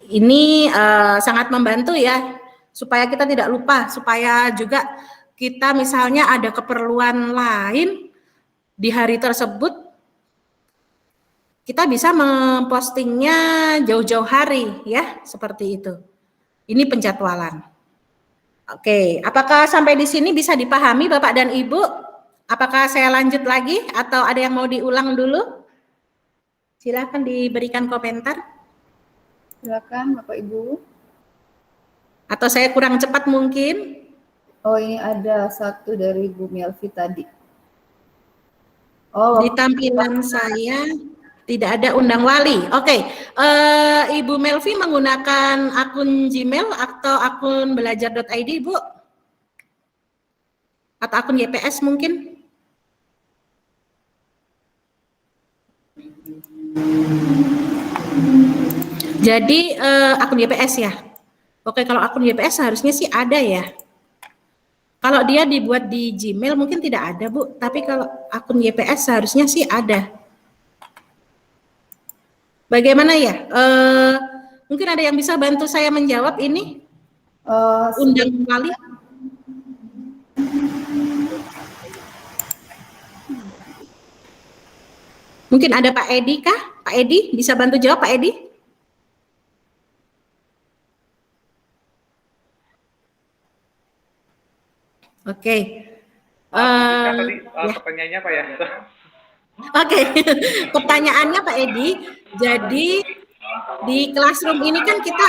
Ini sangat membantu ya supaya kita tidak lupa, supaya juga kita misalnya ada keperluan lain di hari tersebut, kita bisa mempostingnya jauh-jauh hari ya, seperti itu. Ini penjadwalan. Oke, apakah sampai di sini bisa dipahami Bapak dan Ibu? Apakah saya lanjut lagi atau ada yang mau diulang dulu? Silakan diberikan komentar. Silakan Bapak Ibu. Atau saya kurang cepat mungkin? Oh, ini ada satu dari Bu Melvi tadi. Di tampilan saya tidak ada undang wali. Oke, Ibu Melvi menggunakan akun Gmail atau akun belajar.id, Bu? Atau akun YPS mungkin? Jadi akun YPS ya? Oke, kalau akun YPS harusnya sih ada ya. Kalau dia dibuat di Gmail mungkin tidak ada, Bu. Tapi kalau akun YPS seharusnya sih ada. Bagaimana ya? Mungkin ada yang bisa bantu saya menjawab ini? Undang wali? Mungkin ada Pak Edi kah? Pak Edi bisa bantu jawab, Pak Edi? Oke. Tadi pertanyaannya apa ya? Oke, pertanyaannya Pak Edi, jadi di Classroom ini kan kita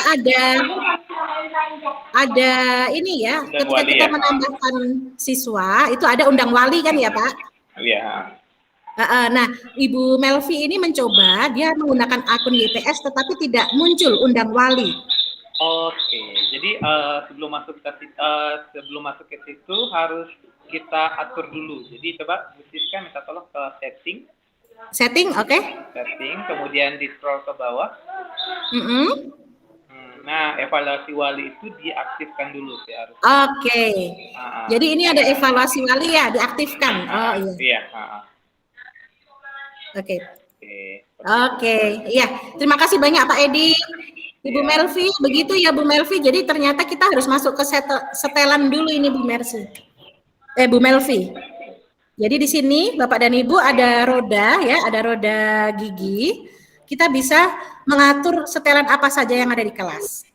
ada ini ya, ketika kita menambahkan siswa, itu ada undang wali kan ya Pak? Iya. Nah, Ibu Melvi ini mencoba, dia menggunakan akun YPS tetapi tidak muncul undang wali. Oke, jadi sebelum masuk ke situ harus kita atur dulu. Jadi coba Bu Siska minta tolong ke setting. Setting, oke. Setting, kemudian di scroll ke bawah. Nah, evaluasi wali itu diaktifkan dulu ya harus. Oke. Jadi ini ada evaluasi wali ya, diaktifkan. Oh iya. Iya. Oke. Oke, iya. Terima kasih banyak Pak Edi. Ibu Melvi, begitu ya Bu Melvi. Jadi ternyata kita harus masuk ke setelan dulu ini Bu Melvi. Bu Melvi. Jadi di sini Bapak dan Ibu ada roda ya, ada roda gigi. Kita bisa mengatur setelan apa saja yang ada di kelas.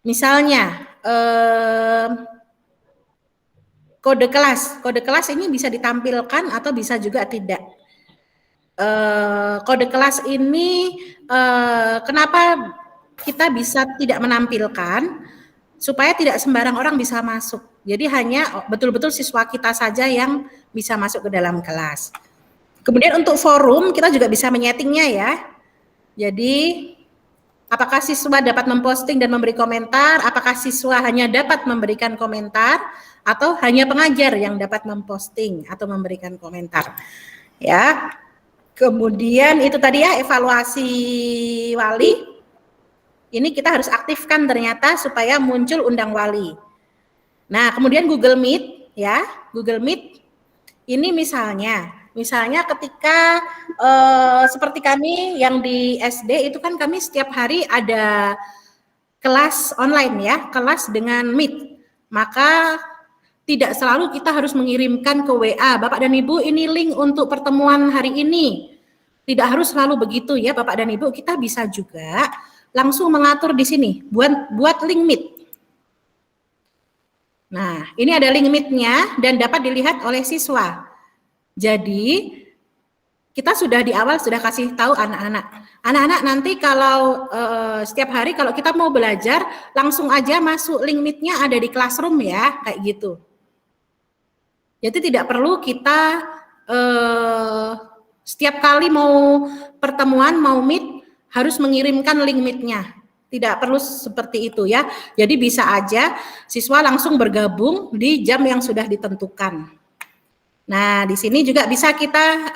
Misalnya kode kelas ini bisa ditampilkan atau bisa juga tidak. Kode kelas ini kenapa kita bisa tidak menampilkan supaya tidak sembarang orang bisa masuk. Jadi hanya betul-betul siswa kita saja yang bisa masuk ke dalam kelas. Kemudian untuk forum kita juga bisa menyetingnya ya. Jadi apakah siswa dapat memposting dan memberi komentar, apakah siswa hanya dapat memberikan komentar atau hanya pengajar yang dapat memposting atau memberikan komentar. Ya. Kemudian itu tadi ya evaluasi wali. Ini kita harus aktifkan ternyata supaya muncul undang wali. Nah, kemudian Google Meet ya, Google Meet ini misalnya ketika seperti kami yang di SD itu kan kami setiap hari ada kelas online ya, kelas dengan Meet. Maka tidak selalu kita harus mengirimkan ke WA, Bapak dan Ibu ini link untuk pertemuan hari ini. Tidak harus selalu begitu ya Bapak dan Ibu, kita bisa juga langsung mengatur di sini, buat link Meet. Nah, ini ada link Meet-nya dan dapat dilihat oleh siswa. Jadi, kita sudah di awal sudah kasih tahu anak-anak nanti kalau setiap hari kalau kita mau belajar, langsung aja masuk link Meet-nya ada di Classroom ya, kayak gitu. Jadi tidak perlu kita setiap kali mau pertemuan, mau Meet, harus mengirimkan link Meet-nya. Tidak perlu seperti itu ya. Jadi bisa aja siswa langsung bergabung di jam yang sudah ditentukan. Nah, di sini juga bisa kita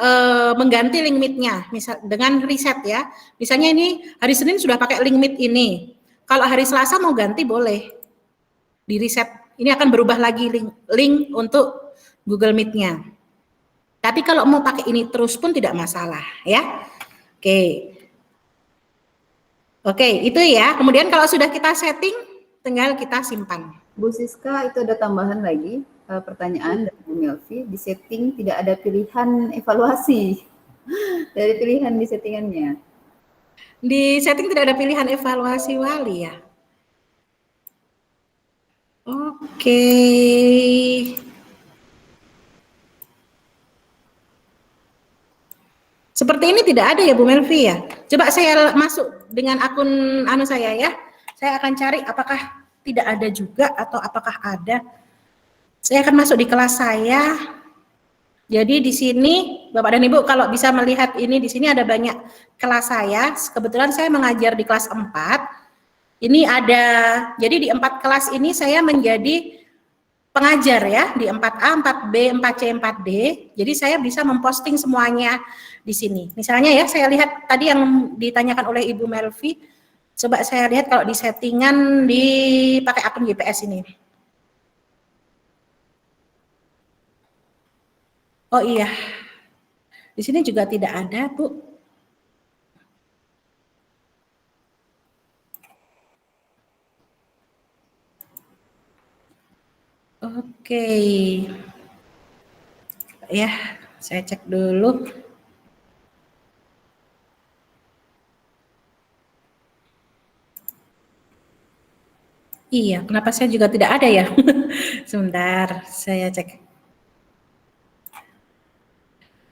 mengganti link Meet-nya misal dengan reset ya. Misalnya ini hari Senin sudah pakai link Meet ini. Kalau hari Selasa mau ganti boleh. Di reset. Ini akan berubah lagi link untuk Google Meet-nya. Tapi kalau mau pakai ini terus pun tidak masalah ya. Oke, itu ya. Kemudian kalau sudah kita setting, tinggal kita simpan. Bu Siska, itu ada tambahan lagi pertanyaan dari Bu Melvi. Di setting tidak ada pilihan evaluasi. Dari pilihan di settingannya. Di setting tidak ada pilihan evaluasi wali ya. Oke. Seperti ini tidak ada ya Bu Melvi ya. Coba saya masuk dengan akun saya ya. Saya akan cari apakah tidak ada juga atau apakah ada. Saya akan masuk di kelas saya. Jadi di sini Bapak dan Ibu kalau bisa melihat ini di sini ada banyak kelas saya. Kebetulan saya mengajar di kelas 4. Ini ada, jadi di 4 kelas ini saya menjadi pengajar ya, di 4A, 4B, 4C, 4D. Jadi saya bisa memposting semuanya di sini. Misalnya ya, saya lihat tadi yang ditanyakan oleh Ibu Melvi, coba saya lihat kalau di settingan pakai akun GPS ini. Oh iya, di sini juga tidak ada, Bu. Oke. Ya, saya cek dulu. Iya, kenapa saya juga tidak ada ya? Sebentar, saya cek.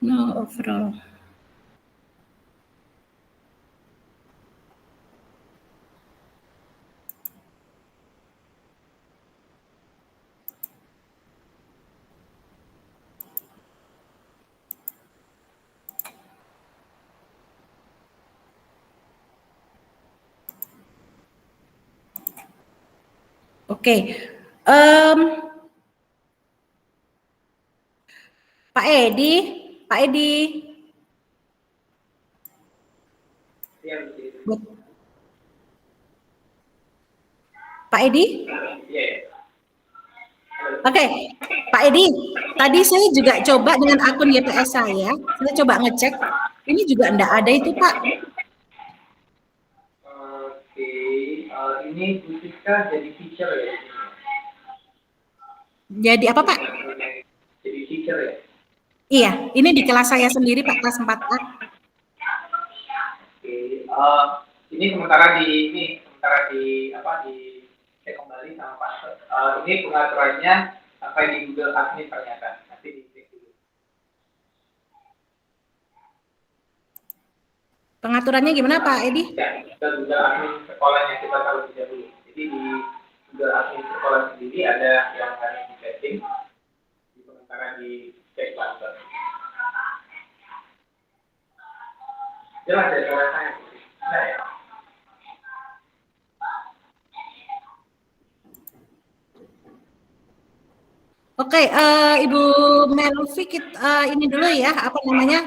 No overall. Oke, Pak Edi, Pak Edi. Pak Edi? Oke, Pak Edi, tadi saya juga coba dengan akun GPS saya coba ngecek, ini juga enggak ada itu Pak. Oke, ini Bu Siska jadi teacher ya? Jadi apa Pak? Jadi teacher ya? Iya, ini di kelas saya sendiri Pak, kelas 4A. Oke, ini sementara di cek kembali sama Pak. Ini pengaturannya sampai di Google Admin ternyata. Nanti dicek dulu. Pengaturannya gimana Pak Edi? Ya, kita Google Admin sekolahnya kita taruh tidak dulu. Jadi di Google Admin sekolah sendiri ada yang harus di setting. Sementara di cek cluster. Jelas ya suara saya. Nah, ya. Oke, Ibu Melvi, ini dulu ya, apa namanya?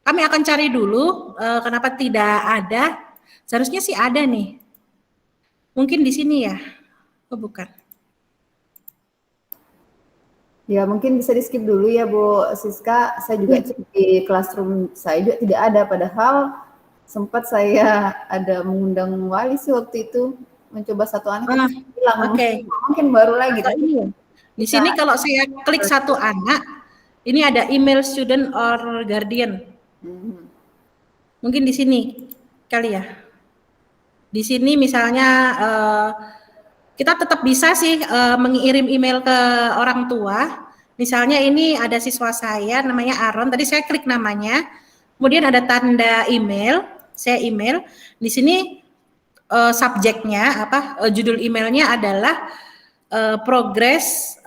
Kami akan cari dulu kenapa tidak ada. Seharusnya sih ada nih. Mungkin di sini ya. Oh, bukan. Ya, mungkin bisa di-skip dulu ya, Bu Siska. Saya juga cek di classroom saya juga tidak ada, padahal sempat saya ada mengundang wali sih waktu itu, mencoba satu anak, hilang. Oke. Mungkin baru lagi. Di sini kalau saya klik satu anak, ini ada email student or guardian. Mungkin di sini kali ya. Di sini misalnya kita tetap bisa sih mengirim email ke orang tua. Misalnya ini ada siswa saya namanya Aaron, tadi saya klik namanya, kemudian ada tanda email, saya email. Di sini subjeknya judul emailnya adalah progres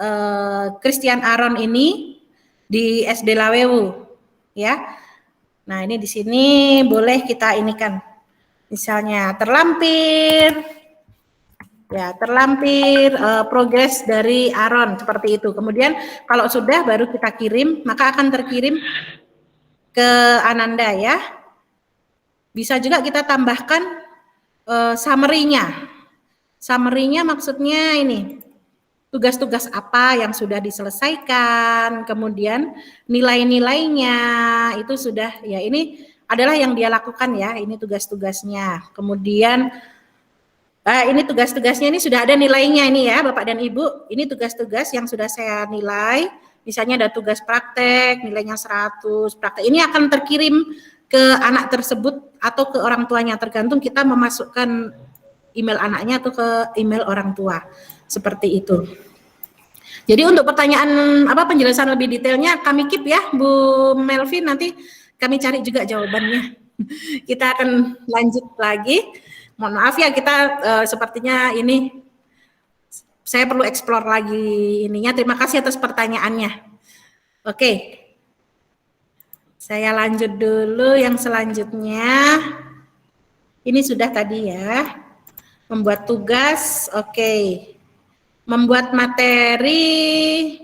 Christian Aaron ini di SD Lawewu, ya. Nah ini di sini boleh kita inikan, misalnya terlampir, ya terlampir progres dari Aaron seperti itu. Kemudian kalau sudah baru kita kirim, maka akan terkirim ke Ananda ya. Bisa juga kita tambahkan summary-nya. Summary-nya maksudnya ini, tugas-tugas apa yang sudah diselesaikan, kemudian nilai-nilainya itu sudah, ya ini adalah yang dia lakukan ya, ini tugas-tugasnya. Kemudian ini tugas-tugasnya ini sudah ada nilainya ini ya Bapak dan Ibu, ini tugas-tugas yang sudah saya nilai, misalnya ada tugas praktek, nilainya 100, praktek ini akan terkirim ke anak tersebut atau ke orang tuanya, tergantung kita memasukkan email anaknya atau ke email orang tua. Seperti itu. Jadi untuk pertanyaan penjelasan lebih detailnya kami keep ya Bu Melvin, nanti kami cari juga jawabannya. Kita akan lanjut lagi. Mohon maaf ya, kita sepertinya ini saya perlu explore lagi ininya. Terima kasih atas pertanyaannya. Oke. Saya lanjut dulu yang selanjutnya. Ini sudah tadi ya. Membuat tugas, oke. Membuat materi.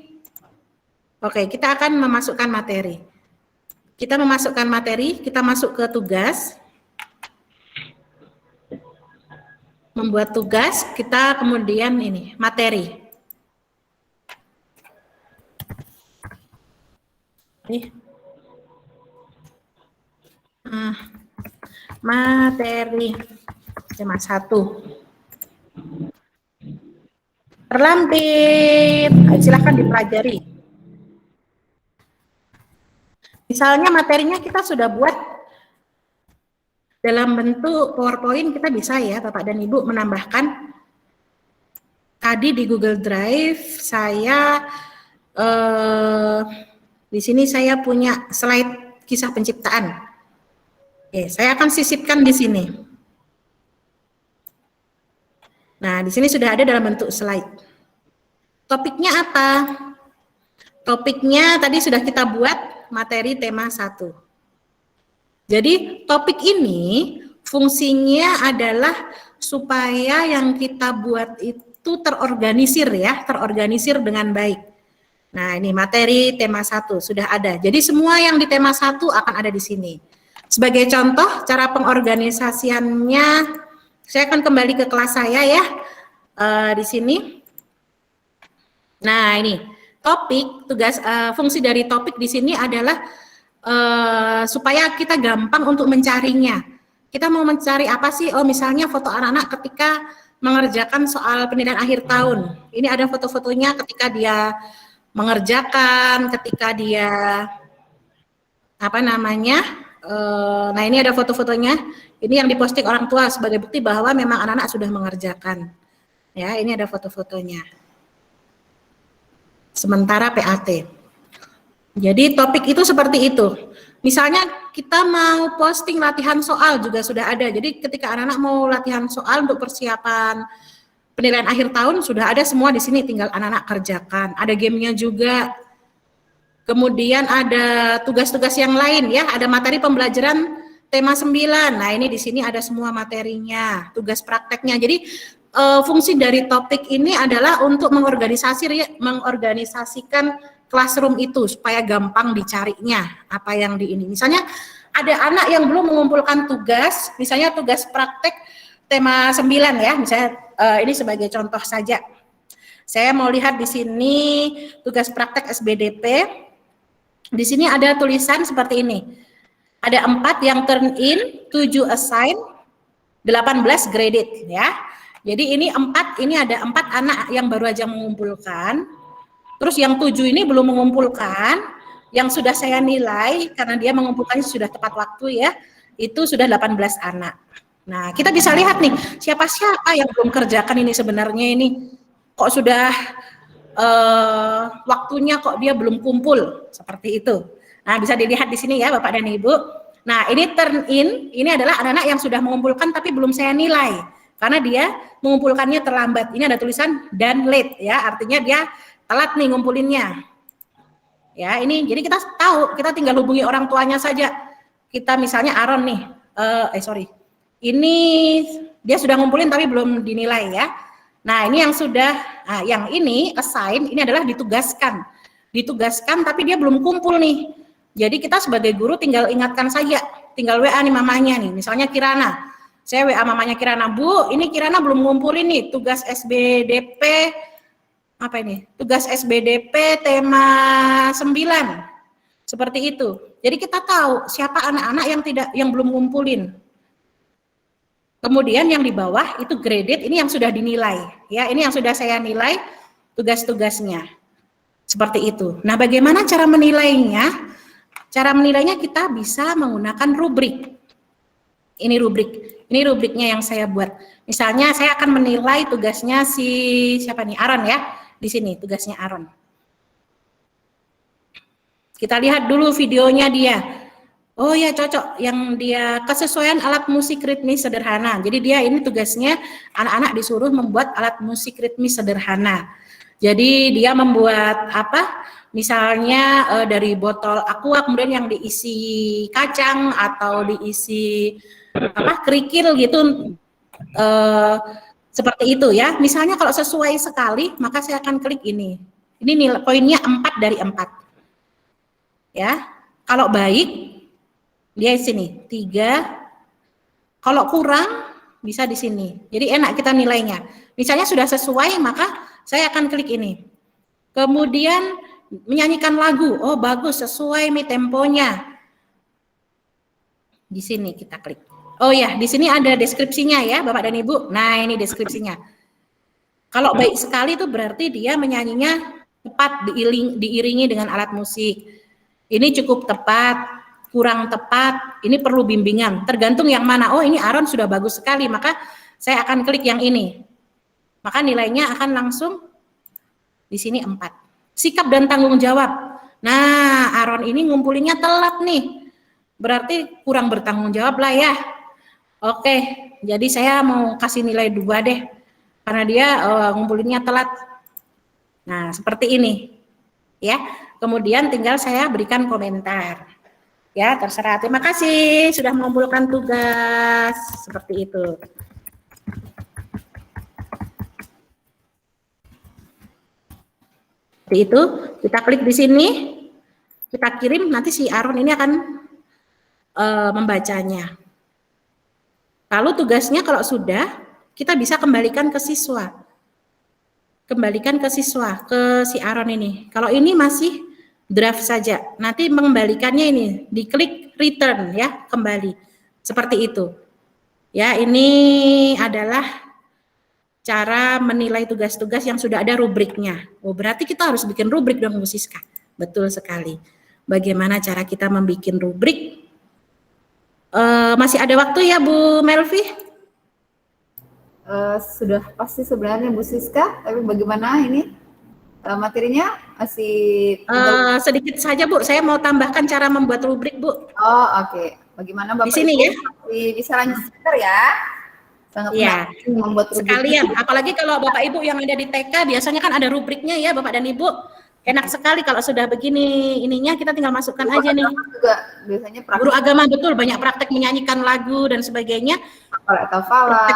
Oke, kita akan memasukkan materi. Kita memasukkan materi, kita masuk ke tugas. Membuat tugas, kita kemudian ini, materi. Materi tema 1. Terlampir, silahkan dipelajari. Misalnya materinya kita sudah buat dalam bentuk PowerPoint, kita bisa ya Bapak dan Ibu menambahkan. Tadi di Google Drive saya di sini saya punya slide kisah penciptaan. Oke, saya akan sisipkan di sini. Nah, di sini sudah ada dalam bentuk slide. Topiknya apa? Topiknya tadi sudah kita buat materi tema 1. Jadi, topik ini fungsinya adalah supaya yang kita buat itu terorganisir ya, terorganisir dengan baik. Nah, ini materi tema 1 sudah ada. Jadi, semua yang di tema 1 akan ada di sini. Sebagai contoh, cara pengorganisasiannya, saya akan kembali ke kelas saya ya, di sini. Nah, ini topik, tugas, fungsi dari topik di sini adalah supaya kita gampang untuk mencarinya. Kita mau mencari apa sih? Oh, misalnya foto anak-anak ketika mengerjakan soal penilaian akhir tahun. Ini ada foto-fotonya ketika dia mengerjakan, ketika dia nah ini ada foto-fotonya. Ini yang diposting orang tua sebagai bukti bahwa memang anak-anak sudah mengerjakan. Ya, ini ada foto-fotonya. Sementara PAT. Jadi topik itu seperti itu. Misalnya kita mau posting latihan soal juga sudah ada. Jadi ketika anak-anak mau latihan soal untuk persiapan penilaian akhir tahun sudah ada semua di sini, tinggal anak-anak kerjakan. Ada gamenya juga. Kemudian ada tugas-tugas yang lain ya, ada materi pembelajaran tema 9. Nah, ini di sini ada semua materinya, tugas prakteknya. Jadi fungsi dari topik ini adalah untuk mengorganisasikan classroom itu supaya gampang dicarinya apa yang di ini. Misalnya ada anak yang belum mengumpulkan tugas, misalnya tugas praktek tema 9 ya, misalnya ini sebagai contoh saja. Saya mau lihat di sini tugas praktek SBDP. Di sini ada tulisan seperti ini. Ada 4 yang turn in, 7 assign, 18 graded ya. Jadi ini 4, ini ada 4 anak yang baru aja mengumpulkan. Terus yang 7 ini belum mengumpulkan, yang sudah saya nilai karena dia mengumpulkannya sudah tepat waktu ya, itu sudah 18 anak. Nah, kita bisa lihat nih, siapa-siapa yang belum kerjakan ini sebenarnya ini. Kok sudah waktunya kok dia belum kumpul, seperti itu. Nah, bisa dilihat di sini ya Bapak dan Ibu. Nah, ini turn in, ini adalah anak-anak yang sudah mengumpulkan tapi belum saya nilai. Karena dia mengumpulkannya terlambat. Ini ada tulisan dan late ya, artinya dia telat nih ngumpulinnya. Ya, ini jadi kita tahu, kita tinggal hubungi orang tuanya saja. Kita misalnya Aaron nih, ini dia sudah ngumpulin tapi belum dinilai ya. Nah, ini yang sudah, yang ini assign, ini adalah ditugaskan. Ditugaskan tapi dia belum kumpul nih. Jadi kita sebagai guru tinggal ingatkan saja, tinggal WA nih mamanya nih, misalnya Kirana. Saya WA mamanya Kirana, Bu, ini Kirana belum ngumpulin nih tugas SBDP, tugas SBDP tema 9. Seperti itu. Jadi kita tahu siapa anak-anak yang belum ngumpulin. Kemudian yang di bawah itu graded, ini yang sudah dinilai. Ya, ini yang sudah saya nilai tugas-tugasnya. Seperti itu. Nah, bagaimana cara menilainya? Cara menilainya kita bisa menggunakan rubrik. Ini rubriknya yang saya buat. Misalnya saya akan menilai tugasnya siapa nih, Aaron ya. Di sini tugasnya Aaron. Kita lihat dulu videonya dia. Oh ya, cocok yang dia kesesuaian alat musik ritmis sederhana. Jadi dia ini tugasnya anak-anak disuruh membuat alat musik ritmis sederhana. Jadi dia membuat apa? Misalnya dari botol aqua kemudian yang diisi kacang atau diisi apa kerikil gitu, seperti itu ya. Misalnya kalau sesuai sekali maka saya akan klik ini nilai poinnya 4 dari 4 ya. Kalau baik dia di sini 3, kalau kurang bisa di sini. Jadi enak kita nilainya. Misalnya sudah sesuai maka saya akan klik ini, kemudian menyanyikan lagu. Oh bagus, sesuai temponya. Di sini kita klik. Oh ya, di sini ada deskripsinya ya, Bapak dan Ibu. Nah, ini deskripsinya. Kalau baik sekali itu berarti dia menyanyinya tepat, diiringi dengan alat musik. Ini cukup tepat, kurang tepat, ini perlu bimbingan. Tergantung yang mana. Oh, ini Aaron sudah bagus sekali, maka saya akan klik yang ini. Maka nilainya akan langsung di sini 4. Sikap dan tanggung jawab. Nah, Aaron ini ngumpulinnya telat nih. Berarti kurang bertanggung jawab lah ya. Oke, jadi saya mau kasih nilai 2 deh. Karena dia ngumpulinnya telat. Nah, seperti ini. Ya. Kemudian tinggal saya berikan komentar. Ya, terserah. Terima kasih sudah mengumpulkan tugas. Seperti itu. Seperti itu, kita klik di sini, kita kirim, nanti si Aaron ini akan membacanya. Lalu tugasnya kalau sudah, kita bisa kembalikan ke siswa. Kembalikan ke siswa, ke si Aaron ini. Kalau ini masih draft saja, nanti mengembalikannya ini, diklik return ya, kembali. Seperti itu. Ya, ini adalah cara menilai tugas-tugas yang sudah ada rubriknya. Oh, berarti kita harus bikin rubrik dong, Bu Siska. Betul sekali. Bagaimana cara kita membuat rubrik? Masih ada waktu ya, Bu Melvi? Sudah pasti sebenarnya Bu Siska, tapi bagaimana ini materinya masih sedikit saja, Bu. Saya mau tambahkan cara membuat rubrik, Bu. Oh, oke. Bagaimana Bapak di sini Ibu? Ya? Masih bisa lanjut sebentar ya. Sangat ya, membuat rubrik sekalian. Apalagi kalau Bapak Ibu yang ada di TK biasanya kan ada rubriknya ya, Bapak dan Ibu. Enak sekali kalau sudah begini ininya, kita tinggal masukkan guru aja nih. Juga biasanya praktek. Guru agama betul, banyak praktek menyanyikan lagu dan sebagainya. Atau fala.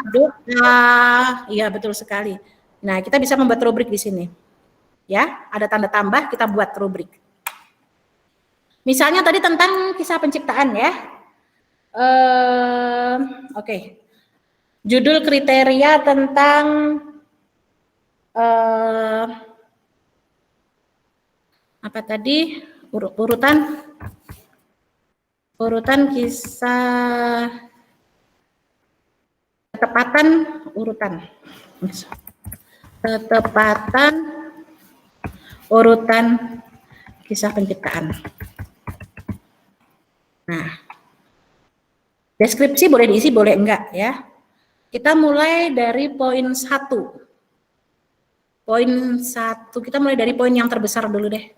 Iya betul sekali. Nah, kita bisa membuat rubrik di sini. Ya, ada tanda tambah, kita buat rubrik. Misalnya tadi tentang kisah penciptaan ya. Oke. Judul kriteria tentang apa tadi? Urutan kisah ketepatan urutan kisah penciptaan. Nah, deskripsi boleh diisi, boleh enggak ya. Kita mulai dari poin 1. Kita mulai dari poin yang terbesar dulu deh.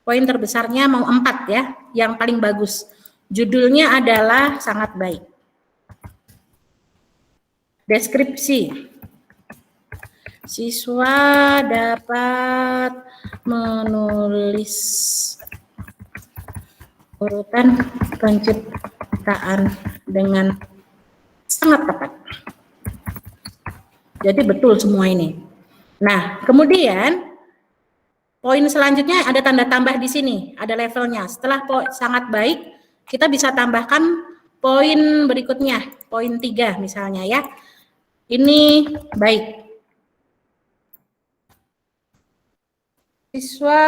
Poin terbesarnya mau 4 ya, yang paling bagus. Judulnya adalah sangat baik. Deskripsi. Siswa dapat menulis urutan penciptaan dengan sangat tepat. Jadi betul semua ini. Nah, kemudian poin selanjutnya ada tanda tambah di sini, ada levelnya. Setelah sangat baik, kita bisa tambahkan poin berikutnya, poin 3 misalnya ya. Ini baik. Siswa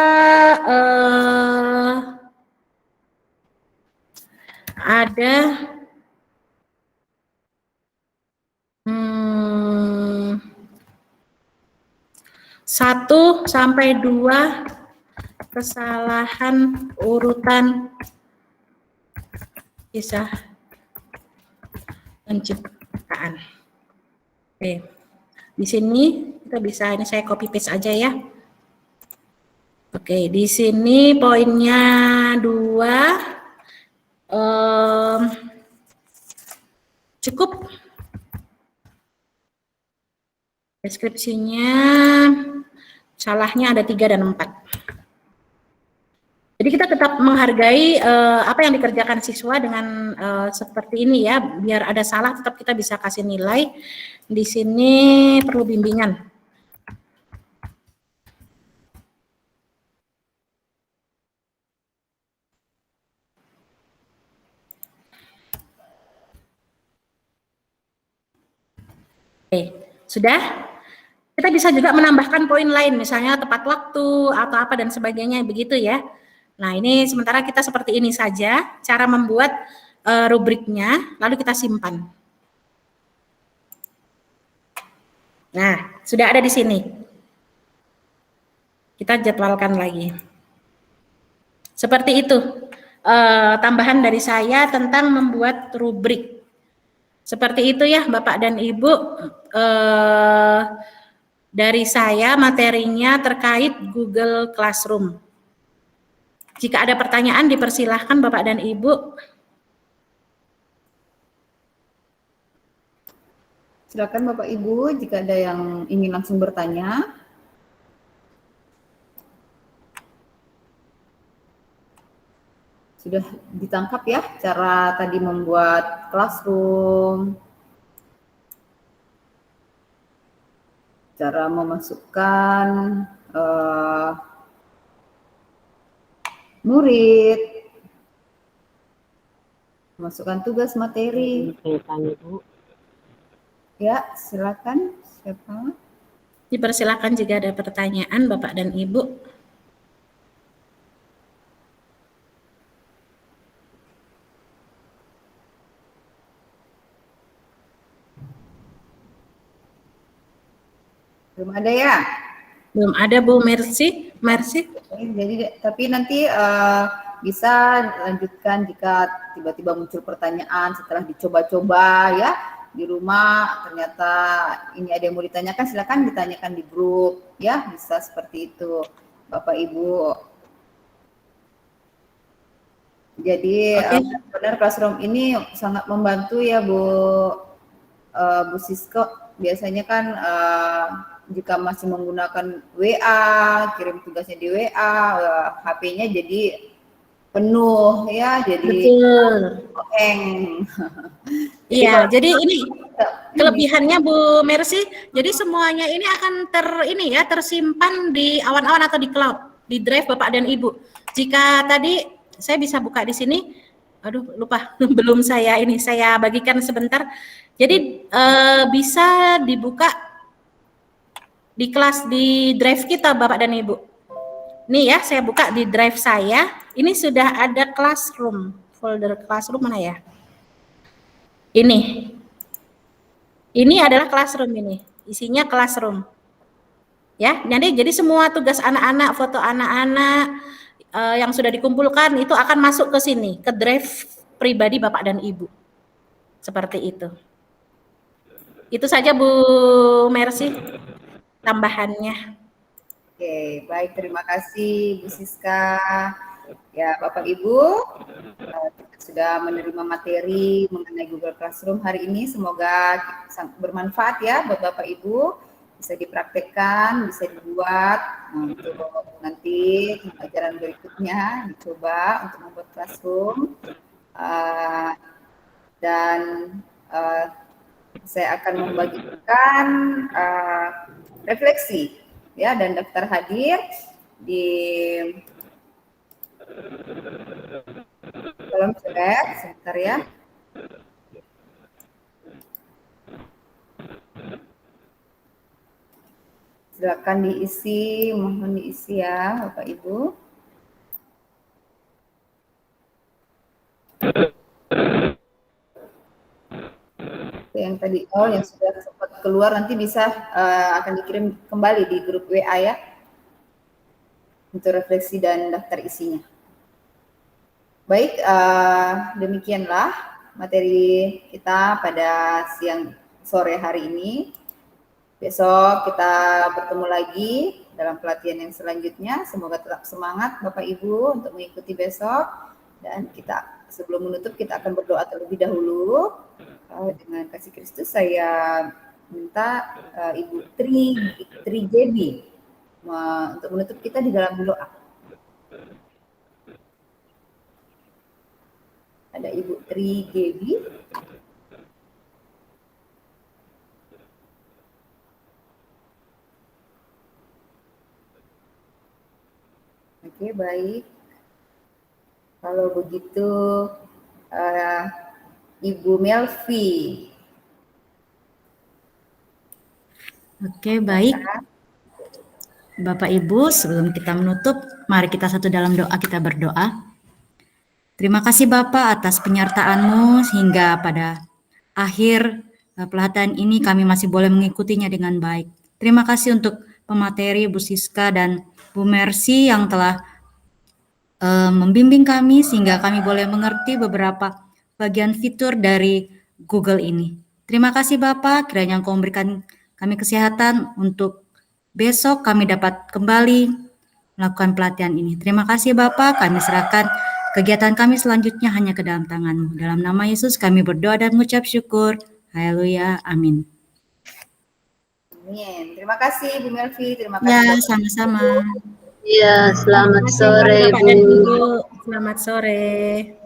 ada 1 sampai 2 kesalahan urutan kisah penciptaan. Oke. Di sini kita bisa, ini saya copy paste aja ya. Oke, di sini poinnya 2. Cukup. Deskripsinya salahnya ada 3 dan 4. Jadi kita tetap menghargai apa yang dikerjakan siswa dengan seperti ini ya, biar ada salah tetap kita bisa kasih nilai. Di sini perlu bimbingan. Oke, sudah? Kita bisa juga menambahkan poin lain, misalnya tepat waktu atau apa dan sebagainya, begitu ya. Nah, ini sementara kita seperti ini saja, cara membuat rubriknya, lalu kita simpan. Nah, sudah ada di sini. Kita jadwalkan lagi. Seperti itu, tambahan dari saya tentang membuat rubrik. Seperti itu ya Bapak dan Ibu, dari saya materinya terkait Google Classroom. Jika ada pertanyaan dipersilahkan Bapak dan Ibu. Silakan Bapak Ibu jika ada yang ingin langsung bertanya. Sudah ditangkap ya cara tadi membuat classroom, cara memasukkan murid, memasukkan tugas materi. Saya tanya Bu. Ya, silakan. Siapa? Dipersilakan jika ada pertanyaan Bapak dan Ibu. Belum ada ya? Belum ada Bu Mercy. Jadi tapi nanti bisa lanjutkan jika tiba-tiba muncul pertanyaan setelah dicoba-coba ya di rumah, ternyata ini ada yang mau ditanyakan, silakan ditanyakan di grup ya, bisa seperti itu Bapak Ibu. Jadi benar Classroom ini sangat membantu ya Bu Sisko. Biasanya kan jika masih menggunakan WA, kirim tugasnya di WA, HP-nya jadi penuh ya, jadi hang. Iya, jadi ini kelebihannya Bu Mercy, jadi semuanya ini akan tersimpan di awan-awan atau di cloud, di drive Bapak dan Ibu. Jika tadi saya bisa buka di sini, aduh lupa, belum saya bagikan sebentar. Jadi bisa dibuka di kelas di drive kita Bapak dan Ibu. Nih ya, saya buka di drive saya. Ini sudah ada Classroom, folder Classroom mana ya? Ini adalah Classroom ini, isinya Classroom. Ya, jadi semua tugas anak-anak, foto anak-anak yang sudah dikumpulkan itu akan masuk ke sini, ke drive pribadi Bapak dan Ibu. Seperti itu. Itu saja Bu Mercy tambahannya. Oke, baik, terima kasih Bu Siska. Ya, Bapak Ibu, kita sudah menerima materi mengenai Google Classroom hari ini. Semoga bermanfaat ya buat Bapak Ibu. Bisa dipraktekkan, bisa dibuat untuk nanti pelajaran berikutnya dicoba untuk membuat classroom. Dan saya akan membagikan refleksi ya dan daftar hadir di kolom chat sebentar ya. Silakan diisi, mohon diisi ya Bapak Ibu. Yang tadi yang sudah sempat keluar nanti bisa akan dikirim kembali di grup WA ya untuk refleksi dan daftar isinya. Baik, demikianlah materi kita pada sore hari ini. Besok kita bertemu lagi dalam pelatihan yang selanjutnya. Semoga tetap semangat Bapak Ibu untuk mengikuti besok. Dan kita sebelum menutup kita akan berdoa terlebih dahulu. Dengan kasih Kristus saya minta Ibu Tri Jebi untuk menutup kita di dalam doa. Ada Ibu Tri Jebi. Oke, baik. Kalau begitu, Ibu Melvi. Oke, baik. Bapak Ibu, sebelum kita menutup, mari kita satu dalam doa, kita berdoa. Terima kasih Bapak atas penyertaan-Mu sehingga pada akhir pelatihan ini kami masih boleh mengikutinya dengan baik. Terima kasih untuk pemateri Bu Siska dan Bu Mercy yang telah membimbing kami sehingga kami boleh mengerti beberapa bagian fitur dari Google ini. Terima kasih Bapak, kiranya Engkau memberikan kami kesehatan untuk besok kami dapat kembali melakukan pelatihan ini. Terima kasih Bapak, kami serahkan kegiatan kami selanjutnya hanya ke dalam tangan-Mu. Dalam nama Yesus kami berdoa dan mengucap syukur. Haleluya, amin. Amin. Terima kasih Bu Melvi, terima kasih. Ya, Bapak. sama-sama. Ya, selamat sore Bu. Selamat sore.